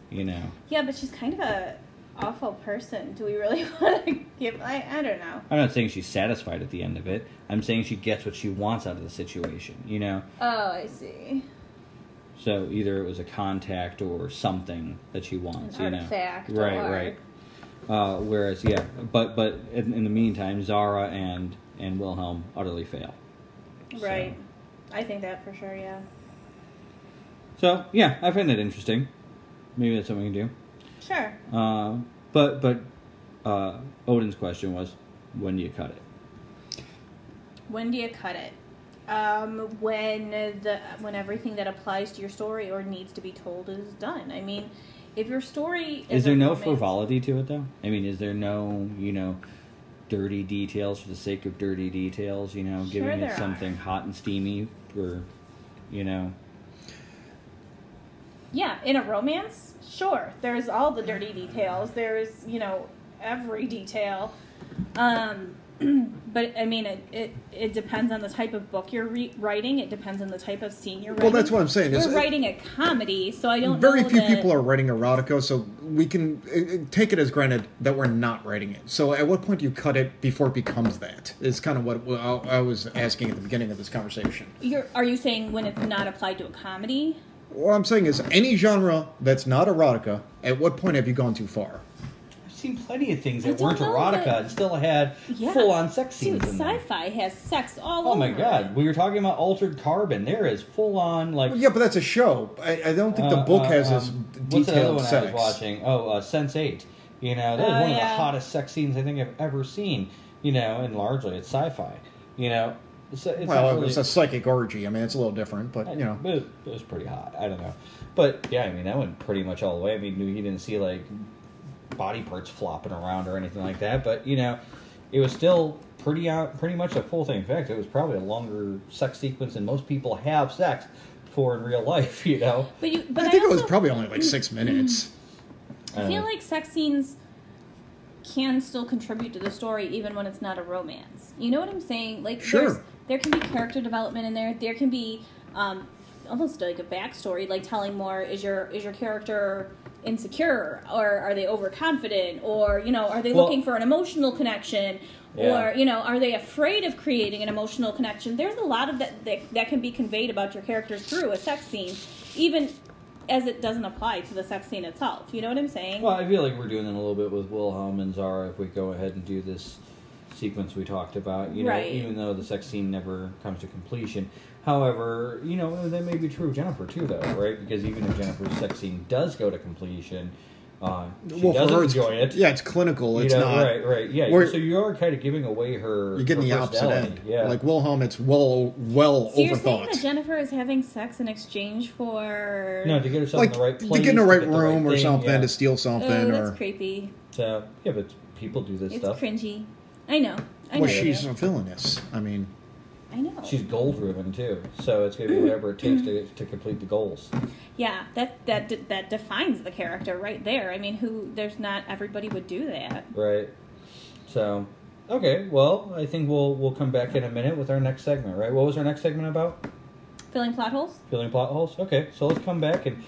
you know...
Yeah, but she's kind of a awful person. Do we really want to give... I don't know.
I'm not saying she's satisfied at the end of it. I'm saying she gets what she wants out of the situation, you know?
Oh, I see.
So either it was a contact or something that she wants,
An artifact.
Right. Whereas, yeah, but in the meantime, Zara and Wilhelm utterly fail.
Right. So. I think that for sure, yeah.
So, yeah, I find that interesting. Maybe that's something we can do.
Sure.
But Odin's question was, when do you cut it?
When do you cut it? When everything that applies to your story or needs to be told is done. I mean, if your story
is there no frivolity to it, though? I mean, is there no, dirty details for the sake of dirty details, giving it something hot and steamy for,
Yeah, in a romance, sure. There's all the dirty details. There's, every detail. But, I mean, it depends on the type of book you're writing. It depends on the type of scene you're writing.
Well, that's what I'm saying.
We're writing a comedy, so I don't know
Very few people are writing erotica, so we can take it as granted that we're not writing it. So at what point do you cut it before it becomes that? Is kind of what I was asking at the beginning of this conversation.
Are you saying when it's not applied to a comedy?
What I'm saying is any genre that's not erotica, at what point have you gone too far?
Seen plenty of things that weren't erotica and still had full-on sex scenes in them.
Sci-fi has sex all over.
Oh my god, we were talking about Altered Carbon. There is full-on
Well, yeah, but that's a show. I don't think the book has as detailed
what's the other one
sex.
I was watching? Sense8. That was one of the hottest sex scenes I think I've ever seen. And largely it's sci-fi. It's
it was a psychic orgy. I mean, it's a little different, but
it was pretty hot. I don't know, but yeah, I mean that went pretty much all the way. I mean, you didn't see like body parts flopping around or anything like that, but it was still pretty much a full thing. In fact, it was probably a longer sex sequence than most people have sex for in real life.
But
I think it was probably only like 6 minutes.
I feel like sex scenes can still contribute to the story even when it's not a romance. You know what I'm saying? Like,
sure.
There can be character development in there. There can be almost like a backstory, like telling more. Is your character insecure, or are they overconfident, or are they looking for an emotional connection, or are they afraid of creating an emotional connection? There's a lot of that can be conveyed about your characters through a sex scene, even as it doesn't apply to the sex scene itself. You know what I'm saying?
Well, I feel like we're doing that a little bit with Wilhelm and Zara if we go ahead and do this sequence we talked about,
right.
Even though the sex scene never comes to completion. However, that may be true of Jennifer too, though, right? Because even if Jennifer's sex scene does go to completion, she doesn't enjoy it.
Yeah, it's clinical. It's not
right. Yeah, so you are kind of giving away her.
You're getting the opposite end.
Yeah,
like Wilhelm, it's well
so
overthought.
You're saying that Jennifer is having sex in exchange for
to get herself in the right place,
to get in the right room or something, to steal something.
That's creepy.
So but people do this stuff.
It's cringy. I know.
She's a villainess. I mean,
I know.
She's goal-driven, too. So it's going to be whatever it takes to complete the goals.
Yeah, that defines the character right there. I mean, there's not everybody would do that.
Right. So, okay, well, I think we'll come back in a minute with our next segment, right? What was our next segment about?
Filling plot holes?
Filling plot holes? Okay, so let's come back and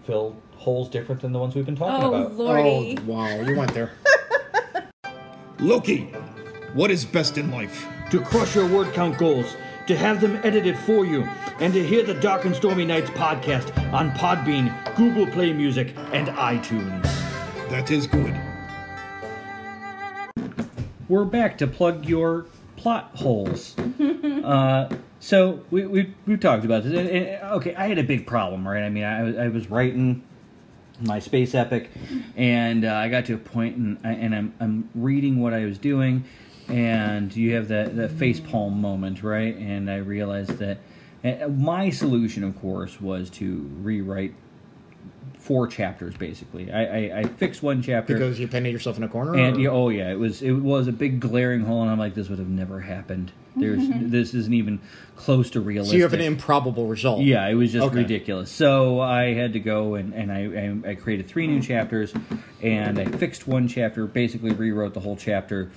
fill holes different than the ones we've been talking about.
Lordy.
Oh, wow, you went there. Loki, what is best in life?
To crush your word count goals, to have them edited for you, and to hear the Dark and Stormy Nights podcast on Podbean, Google Play Music, and iTunes.
That is good.
We're back to plug your plot holes. So we've talked about this. Okay, I had a big problem, right? I mean, I was writing my space epic, and I got to a point, and I'm reading what I was doing, and you have that facepalm moment, right? And I realized that my solution, of course, was to rewrite 4 chapters basically. I fixed one chapter
because you painted yourself in a corner.
And it was a big glaring hole, and I'm like, this would have never happened. This isn't even close to realistic.
So you have an improbable result.
Yeah, it was just ridiculous. So I had to go and I created 3 new chapters, and I fixed one chapter, basically rewrote the whole chapter,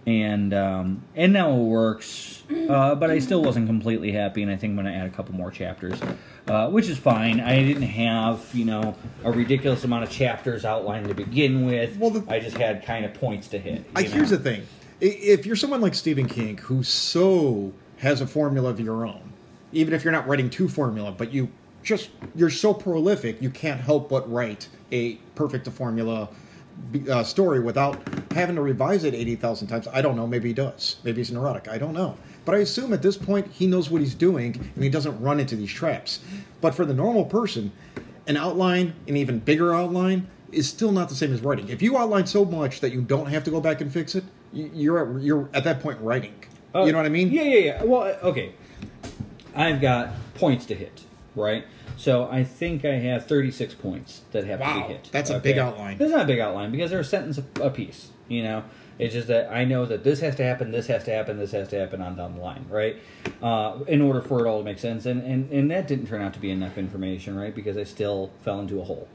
and now it works. But I still wasn't completely happy, and I think I'm going to add a couple more chapters, which is fine. I didn't have a ridiculous amount of chapters outlined to begin with. Well, I just had kind of points to hit.
Here's the thing. If you're someone like Stephen King, who so has a formula of your own, even if you're not writing to formula, but you're so prolific, you can't help but write a perfect formula story without having to revise it 80,000 times. I don't know. Maybe he does. Maybe he's neurotic. I don't know. But I assume at this point he knows what he's doing and he doesn't run into these traps. But for the normal person, an outline, an even bigger outline, is still not the same as writing. If you outline so much that you don't have to go back and fix it, you're at that point writing. You know what I mean?
Yeah. Well, okay. I've got points to hit, right? So I think I have 36 points that have to be hit.
That's a big outline.
It's not a big outline because they're a sentence a piece, It's just that I know that this has to happen, this has to happen, this has to happen on down the line, right? In order for it all to make sense. And that didn't turn out to be enough information, right? Because I still fell into a hole.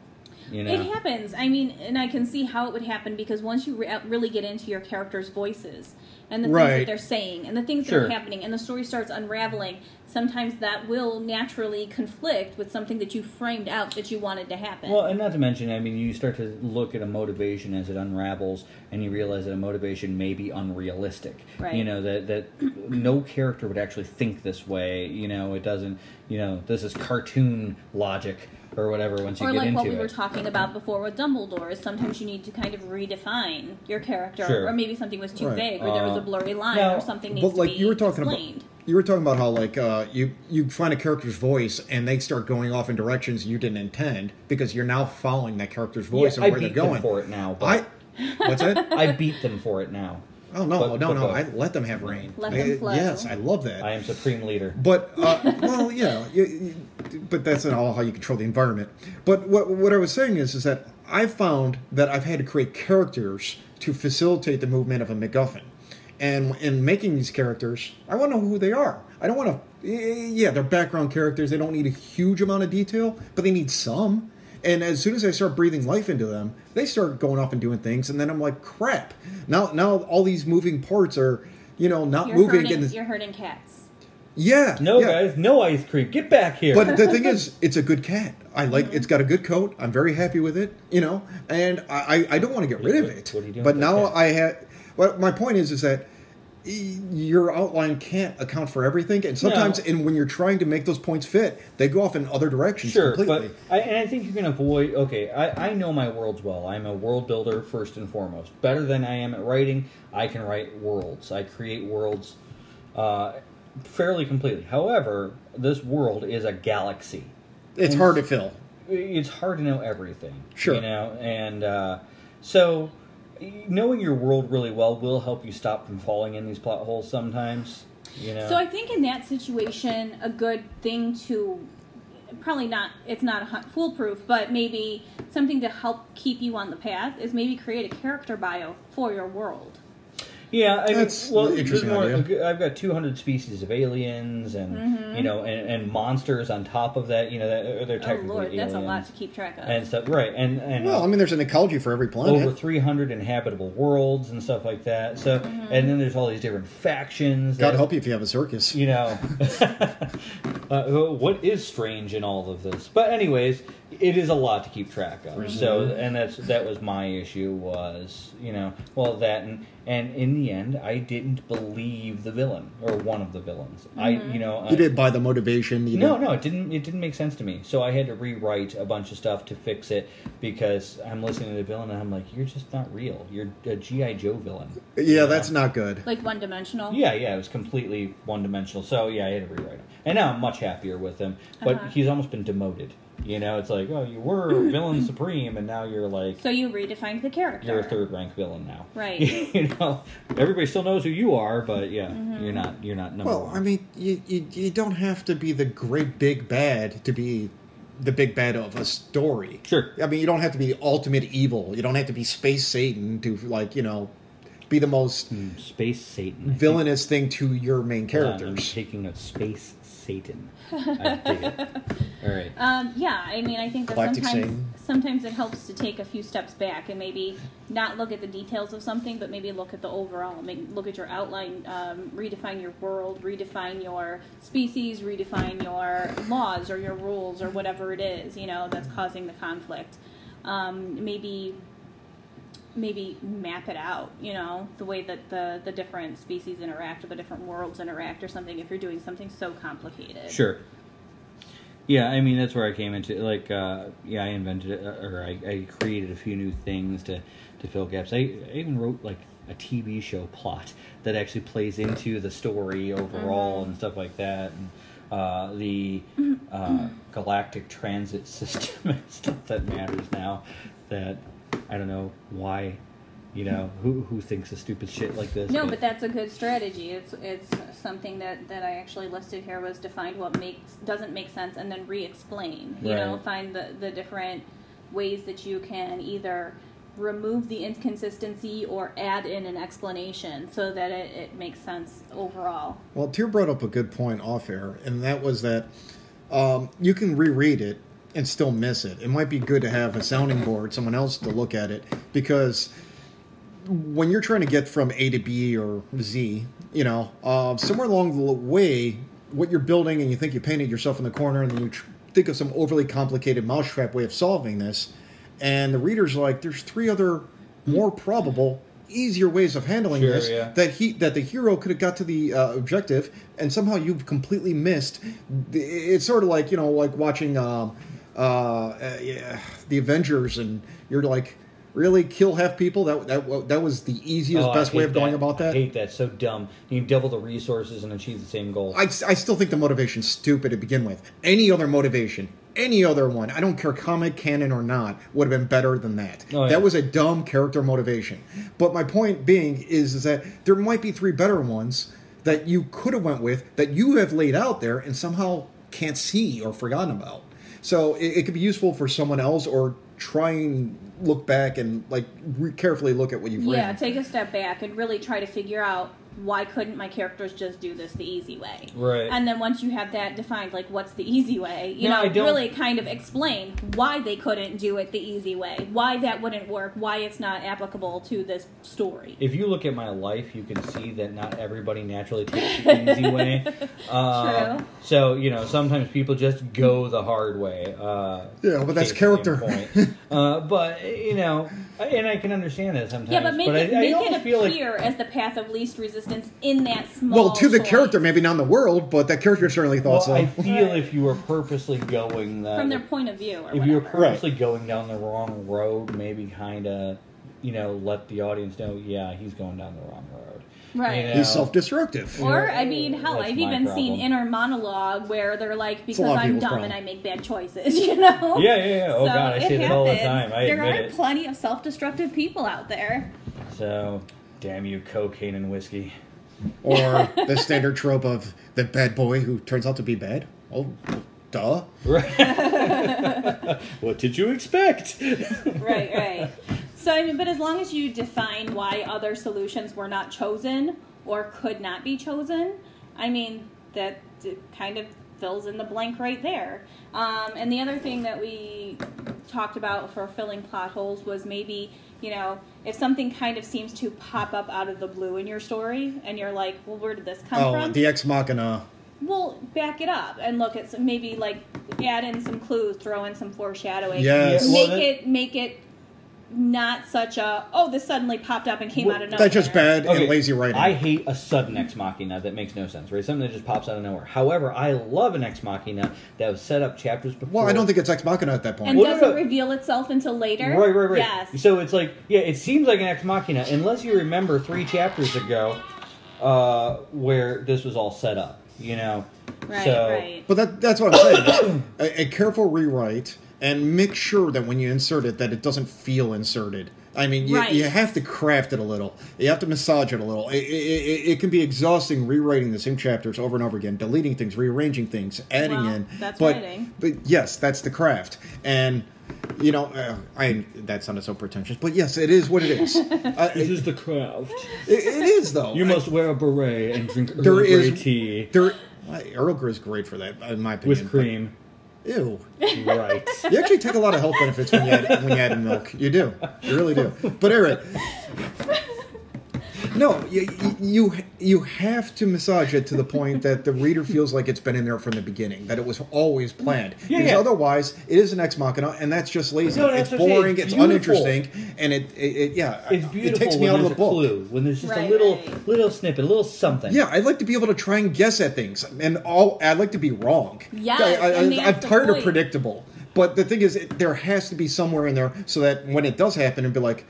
It
happens. I mean, and I can see how it would happen because once you really get into your characters' voices and the things that they're saying and the things that are happening and the story starts unraveling, sometimes that will naturally conflict with something that you framed out that you wanted to happen.
Well, and not to mention, I mean, you start to look at a motivation as it unravels and you realize that a motivation may be unrealistic.
Right.
That no character would actually think this way. It doesn't, this is cartoon logic. Or whatever, once you get into it. Or like what we
were talking about before with Dumbledore, is sometimes you need to kind of redefine your character, or maybe something was too vague, or there was a blurry line, or something needs to be explained.
You were talking about how, like, you find a character's voice, and they start going off in directions you didn't intend, because you're now following that character's voice and where they're going.
I beat them for it now. But
what's that?
I beat them for it now.
Oh, no. I let them have reign.
Let them flow.
Yes, I love that.
I am supreme leader.
But, but that's not all how you control the environment. But what I was saying is that I found that I've had to create characters to facilitate the movement of a MacGuffin. And in making these characters, I want to know who they are. I don't want to... they're background characters. They don't need a huge amount of detail, but they need some. And as soon as I start breathing life into them, they start going off and doing things, and then I'm like, crap. Now all these moving parts are, not moving.
You're hurting cats.
Yeah.
Guys, no ice cream. Get back here.
But the thing is, it's a good cat. I like. It's got a good coat. I'm very happy with it. And I don't want to get rid of it.
What are you doing?
But now I have. Well, my point is that your outline can't account for everything, and sometimes when you're trying to make those points fit, they go off in other directions completely.
But I think you can avoid... Okay, I know my worlds well. I'm a world builder first and foremost. Better than I am at writing, I can write worlds. I create worlds fairly completely. However, this world is a galaxy.
It's hard to fill.
It's hard to know everything.
Sure.
And so... Knowing your world really well will help you stop from falling in these plot holes sometimes.
So I think in that situation, a good thing to it's not foolproof, but maybe something to help keep you on the path is maybe create a character bio for your world.
Yeah,
that's interesting idea.
I've got 200 species of aliens, and and monsters on top of that. They're technically aliens.
That's a lot to keep track of.
And stuff, right? And
well, there's an ecology for every planet.
Over 300 inhabitable worlds and stuff like that. So, and then there's all these different factions.
God help you if you have a circus.
What is strange in all of this? But anyways, it is a lot to keep track of. Mm-hmm. So, and that was my issue was, and in the end, I didn't believe the villain or one of the villains.
Mm-hmm. You didn't buy the motivation.
No, it didn't make sense to me. So I had to rewrite a bunch of stuff to fix it because I'm listening to the villain and I'm like, you're just not real. You're a G.I. Joe villain.
Yeah, that's not good.
Like one-dimensional?
Yeah, it was completely one-dimensional. So yeah, I had to rewrite him. And now I'm much happier with him. But he's almost been demoted. It's like, oh, you were villain supreme, and now you're like...
So you redefined the character.
You're a third-rank villain now.
Right.
Everybody still knows who you are, but yeah, you're not number one.
Well, you don't have to be the great big bad to be the big bad of a story.
Sure.
I mean, you don't have to be ultimate evil. You don't have to be Space Satan to, like, you know, be the most
Space Satan
villainous thing to your main characters.
I'm taking a Space Satan. I dig it. All right.
Yeah, I mean, I think that sometimes it helps to take a few steps back and maybe not look at the details of something, but maybe look at the overall. Look at your outline, redefine your world, redefine your species, redefine your laws or your rules or whatever it is, you know, that's causing the conflict. Maybe map it out, you know, the way that the different species interact or the different worlds interact or something if you're doing something so complicated.
Sure. Yeah, I mean, that's where I came into, like, I invented it, or I created a few new things to fill gaps. I even wrote, like, a TV show plot that actually plays into the story overall and stuff like that. And the galactic transit system and stuff that matters now that... I don't know why, you know, who thinks of stupid shit like this.
No, but that's a good strategy. It's something that I actually listed here was to find what doesn't make sense and then re-explain. You know, find the different ways that you can either remove the inconsistency or add in an explanation so that it makes sense overall.
Well, Tyr brought up a good point off air, and that was that you can reread it and still miss it. It might be good to have a sounding board, someone else to look at it, because when you're trying to get from A to B or Z, you know, somewhere along the way, what you're building and you think you painted yourself in the corner and then you think of some overly complicated mousetrap way of solving this, and the reader's like, there's 3 other more probable, easier ways of handling this that the hero could have got to the objective, and somehow you've completely missed. It's sort of like, you know, like watching the Avengers, and you're like, really, kill half people? That was the easiest, best way of going about that?
I hate that. So dumb. You can double the resources and achieve the same goal.
I still think the motivation's stupid to begin with. Any other motivation, any other one, I don't care comic, canon or not, would have been better than that. Oh, yeah. That was a dumb character motivation. But my point being is that there might be 3 better ones that you could have went with, that you have laid out there and somehow can't see or forgotten about. So it could be useful for someone else, or try and look back and like carefully look at what you've written.
Yeah, take a step back and really try to figure out, why couldn't my characters just do this the easy way?
Right.
And then once you have that defined, like, what's the easy way? You know, really kind of explain why they couldn't do it the easy way, why that wouldn't work, why it's not applicable to this story.
If you look at my life, you can see that not everybody naturally takes the easy way.
True.
So, you know, sometimes people just go the hard way.
Yeah, but that's character.
But, you know, and I can understand that sometimes.
Yeah, but make it appear as the path of least resistance in that small
Well, to the character, maybe not in the world, but that character certainly thought so.
I feel if you were purposely going
from their point of view, or
if you were purposely going down the wrong road, maybe kind of, you know, let the audience know, yeah, he's going down the wrong road.
Right.
You know?
He's self-destructive.
Or, I mean, hell, I've even seen inner monologue where they're like, because I'm dumb and I make bad choices, you know?
Yeah. Oh, so God, I say that all the time.
There are plenty of self-destructive people out there.
So, damn you, cocaine and whiskey.
Or the standard trope of the bad boy who turns out to be bad. Oh, duh.
Right. What did you expect?
Right. So, I mean, but as long as you define why other solutions were not chosen or could not be chosen, I mean, that kind of fills in the blank right there. And the other thing that we talked about for filling plot holes was maybe, you know, if something kind of seems to pop up out of the blue in your story, and you're like, well, where did this come from?
Oh, the Ex Machina.
Well, back it up and look at some, maybe like add in some clues, throw in some foreshadowing.
Yes.
Make it not such a, this suddenly popped up and came out of nowhere.
That's just bad and lazy writing.
I hate a sudden Ex Machina that makes no sense, right? Something that just pops out of nowhere. However, I love an Ex Machina that was set up chapters before.
Well, I don't think it's Ex Machina at that point.
And doesn't reveal itself until later.
Right.
Yes.
So it's like, it seems like an Ex Machina, unless you remember 3 chapters ago where this was all set up, you know?
Right.
But that's what I'm saying. a careful rewrite, and make sure that when you insert it, that it doesn't feel inserted. I mean, you have to craft it a little. You have to massage it a little. It can be exhausting rewriting the same chapters over and over again, deleting things, rearranging things, adding in.
That's writing.
But yes, that's the craft. And, you know, that sounded so pretentious. But yes, it is what it is.
This is the craft.
It is, though.
You must wear a beret and drink Earl Grey tea.
Earl Grey is great for that, in my opinion.
With cream.
Ew.
Right.
You actually take a lot of health benefits when you add in milk. You do. You really do. But anyway. No, you have to massage it to the point that the reader feels like it's been in there from the beginning, that it was always planned. Because otherwise, it is an ex machina, and that's just lazy. It's boring, it's uninteresting, and it's beautiful. It takes me out of the book.
Clue, when there's just a little snippet, a little something.
Yeah, I'd like to be able to try and guess at things, and I'd like to be wrong.
Yes,
I'm tired of predictable. But the thing is, there has to be somewhere in there so that when it does happen, it'd be like,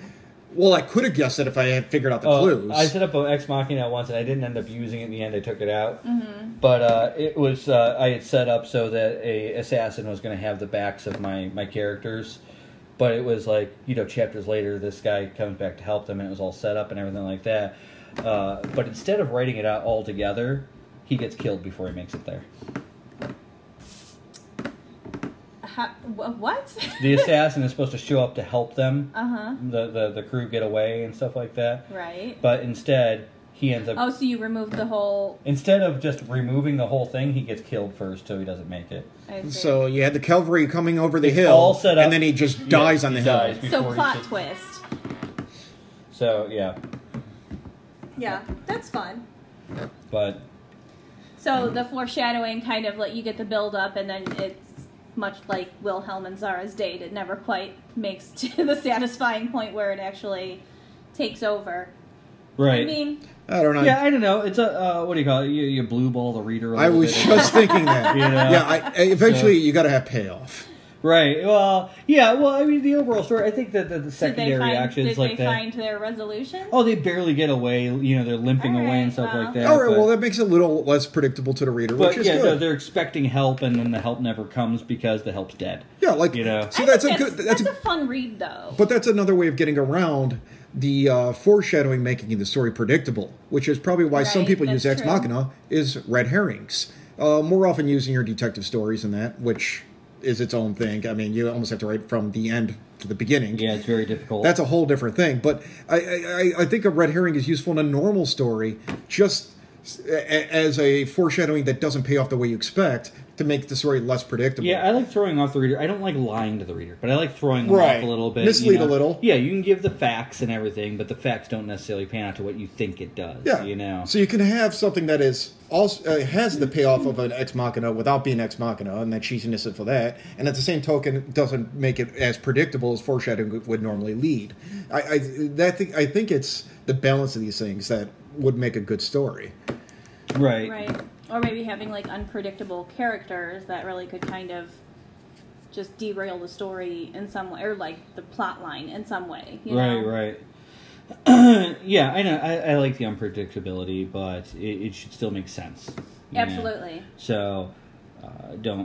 well, I could have guessed it if I had figured out the clues.
I set up an Ex Machina once, and I didn't end up using it in the end. I took it out. Mm-hmm. But it was I had set up so that a assassin was going to have the backs of my characters. But it was like, you know, chapters later, this guy comes back to help them, and it was all set up and everything like that. But instead of writing it out all together, he gets killed before he makes it there.
What?
The assassin is supposed to show up to help them, the crew get away and stuff like that.
Right.
But instead, he ends up...
Oh, so you removed the whole...
Instead of just removing the whole thing, he gets killed first so he doesn't make it.
So you had the cavalry coming over the hill,
all set up,
and then he just dies on the hill.
So plot twist.
So, yeah.
Yeah, that's fun.
But...
So the foreshadowing kind of let you get the build up, and then it's much like Wilhelm and Zara's date. It never quite makes to the satisfying point where it actually takes over.
Right.
I mean,
I don't know.
Yeah, I don't know. It's a what do you call it? You blue ball the reader.
I was just thinking that.
You know?
Yeah. Eventually, you got to have payoff.
Right. Well, yeah. Well, I mean, the overall story. I think that the secondary actions like that.
Did they find their resolution?
Oh, they barely get away. You know, they're limping away and stuff like that.
All right. Well, that makes it a little less predictable to the reader, which is good.
They're expecting help, and then the help never comes because the help's dead.
Yeah, like
you know.
See,
that's a fun read, though.
But that's another way of getting around the foreshadowing, making the story predictable, which is probably why some people use Ex Machina is red herrings. More often using your detective stories and that, which is its own thing. I mean, you almost have to write from the end to the beginning.
Yeah, it's very difficult.
That's a whole different thing. But I think a red herring is useful in a normal story, just as a foreshadowing that doesn't pay off the way you expect, to make the story less predictable.
Yeah, I like throwing off the reader. I don't like lying to the reader, but I like throwing them off a little bit.
Mislead a little.
Yeah, you can give the facts and everything, but the facts don't necessarily pan out to what you think it does.
Yeah.
You know?
So you can have something that is also has the payoff of an Ex Machina without being Ex Machina, and that cheesiness for that, and at the same token doesn't make it as predictable as foreshadowing would normally lead. I think it's the balance of these things that would make a good story.
Right.
Or maybe having like unpredictable characters that really could kind of just derail the story in some way, or like the plot line in some way. You know?
Right. Yeah, I know. I like the unpredictability, but it should still make sense.
Absolutely.
Know? So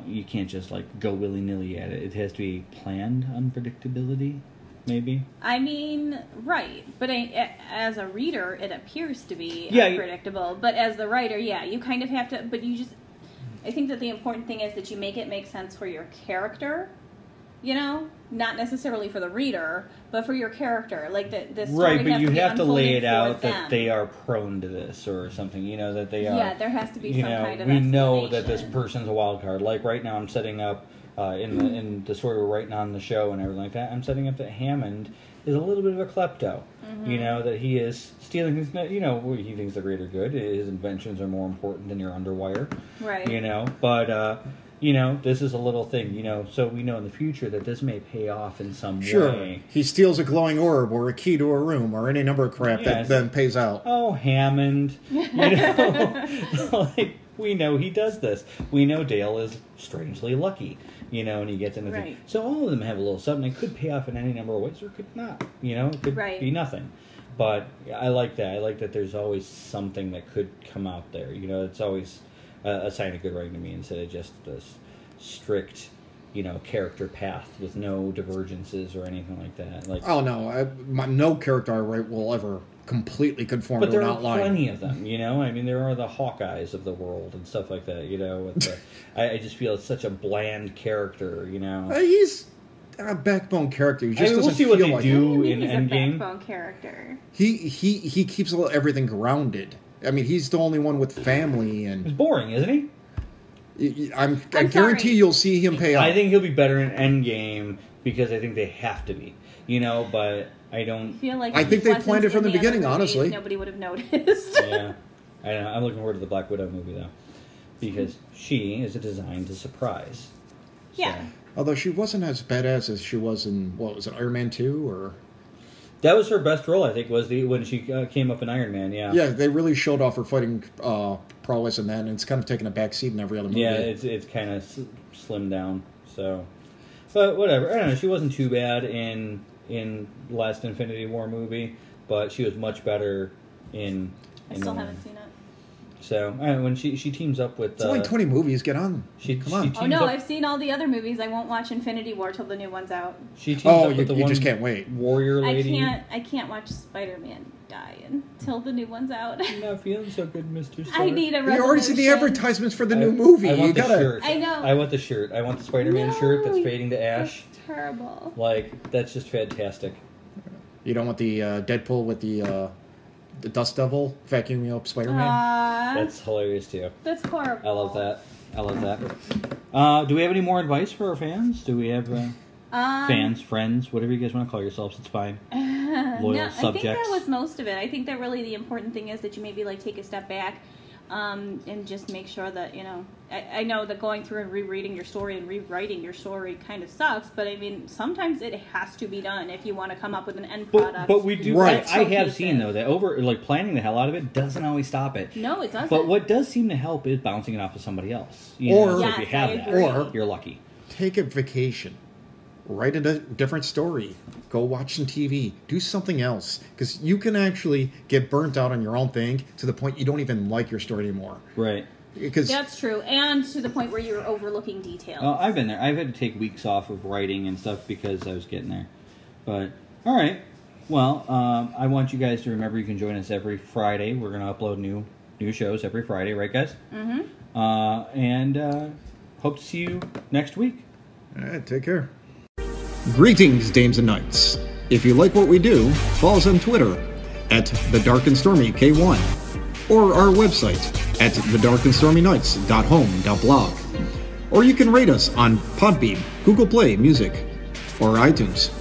you can't just like go willy nilly at it. It has to be planned unpredictability. Maybe. I
mean, right. But as a reader, it appears to be unpredictable. But as the writer, you kind of have to... But you just... I think that the important thing is that you make it make sense for your character, you know? Not necessarily for the reader, but for your character. Like, the story
right, but you have to lay it out
them.
that they are prone to this or something, you know, that they are...
Yeah, there has to be some kind of
we know that this person's a wild card. Like, right now I'm setting up... in the story we're writing on the show and everything like that, I'm setting up that Hammond is a little bit of a klepto. Mm-hmm. You know, that he is stealing things, you know, he thinks the greater good. His inventions are more important than your underwire.
Right.
You know, but, you know, this is a little thing, you know, so we know in the future that this may pay off in some way.
He steals a glowing orb or a key to a room or any number of crap that then pays out.
Oh, Hammond. You know, like, we know he does this. We know Dale is strangely lucky, you know, and he gets into things. So all of them have a little something. It could pay off in any number of ways or it could not. You know, it could be nothing. But I like that. I like that there's always something that could come out there. You know, it's always a sign of good writing to me instead of just this strict, character path with no divergences or anything like that. Like,
oh no, no character I write will ever completely conform to an outline.
But there are plenty of them, I mean, there are the Hawkeyes of the world and stuff like that, I just feel it's such a bland character,
He's a backbone character. He just
we'll see what they do in Endgame.
He's a backbone character.
He keeps everything grounded. I mean, he's the only one with family, and
it's boring, isn't he?
I guarantee you'll see him pay off.
I think he'll be better in Endgame because I think they have to be, but I don't.
I think they planned it from the beginning, honestly.
Nobody would have noticed.
Yeah. I don't know. I'm looking forward to the Black Widow movie, though, because she is designed to surprise.
Yeah.
So.
Although she wasn't as badass as she was in, what was it, Iron Man 2, or...
That was her best role, I think, was when she came up in Iron Man, yeah.
Yeah, they really showed off her fighting prowess in that, and it's kind of taken a back seat in every other movie.
Yeah, it's kind of slimmed down, so... But whatever, I don't know, she wasn't too bad in the last Infinity War movie, but she was much better in
I still haven't seen it.
So, when she teams up with...
It's only 20 movies, get on.
Come on.
I've seen all the other movies. I won't watch Infinity War till the new one's out.
She teams up with the
you just can't wait.
Warrior lady.
I can't watch Spider-Man die until the new one's out.
I'm not feeling so good, Mr. Stark.
I need a resolution.
You already see the advertisements for the new movie.
I want the shirt.
I know.
I want the shirt. I want the Spider-Man shirt that's fading to ash.
That's terrible.
That's just fantastic.
You don't want the Deadpool with the Dust Devil vacuuming up Spider-Man?
That's hilarious, too.
That's horrible.
I love that. Do we have any more advice for our fans? Do we have fans, friends, whatever you guys want to call yourselves? It's fine. Loyal subjects.
I think that was most of it. I think that really the important thing is that you maybe take a step back and just make sure that, I know that going through and rereading your story and rewriting your story kind of sucks, but I mean, sometimes it has to be done if you want to come up with an end product.
But we do,
right.
I have seen, though, that planning the hell out of it doesn't always stop it.
No, it doesn't.
But what does seem to help is bouncing it off of somebody else.
If
you have that,
or
you're lucky.
Take a vacation. Write a different story. Go watch some TV. Do something else. Because you can actually get burnt out on your own thing to the point you don't even like your story anymore.
Right.
That's true. And to the point where you're overlooking details.
I've been there. I've had to take weeks off of writing and stuff because I was getting there. But, all right. Well, I want you guys to remember you can join us every Friday. We're going to upload new shows every Friday. Right, guys? Mm-hmm. And hope to see you next week.
All right. Take care. Greetings, dames and knights. If you like what we do, follow us on Twitter at thedarkandstormyk1 or our website at thedarkandstormyknights.home.blog. Or you can rate us on Podbean, Google Play Music, or iTunes.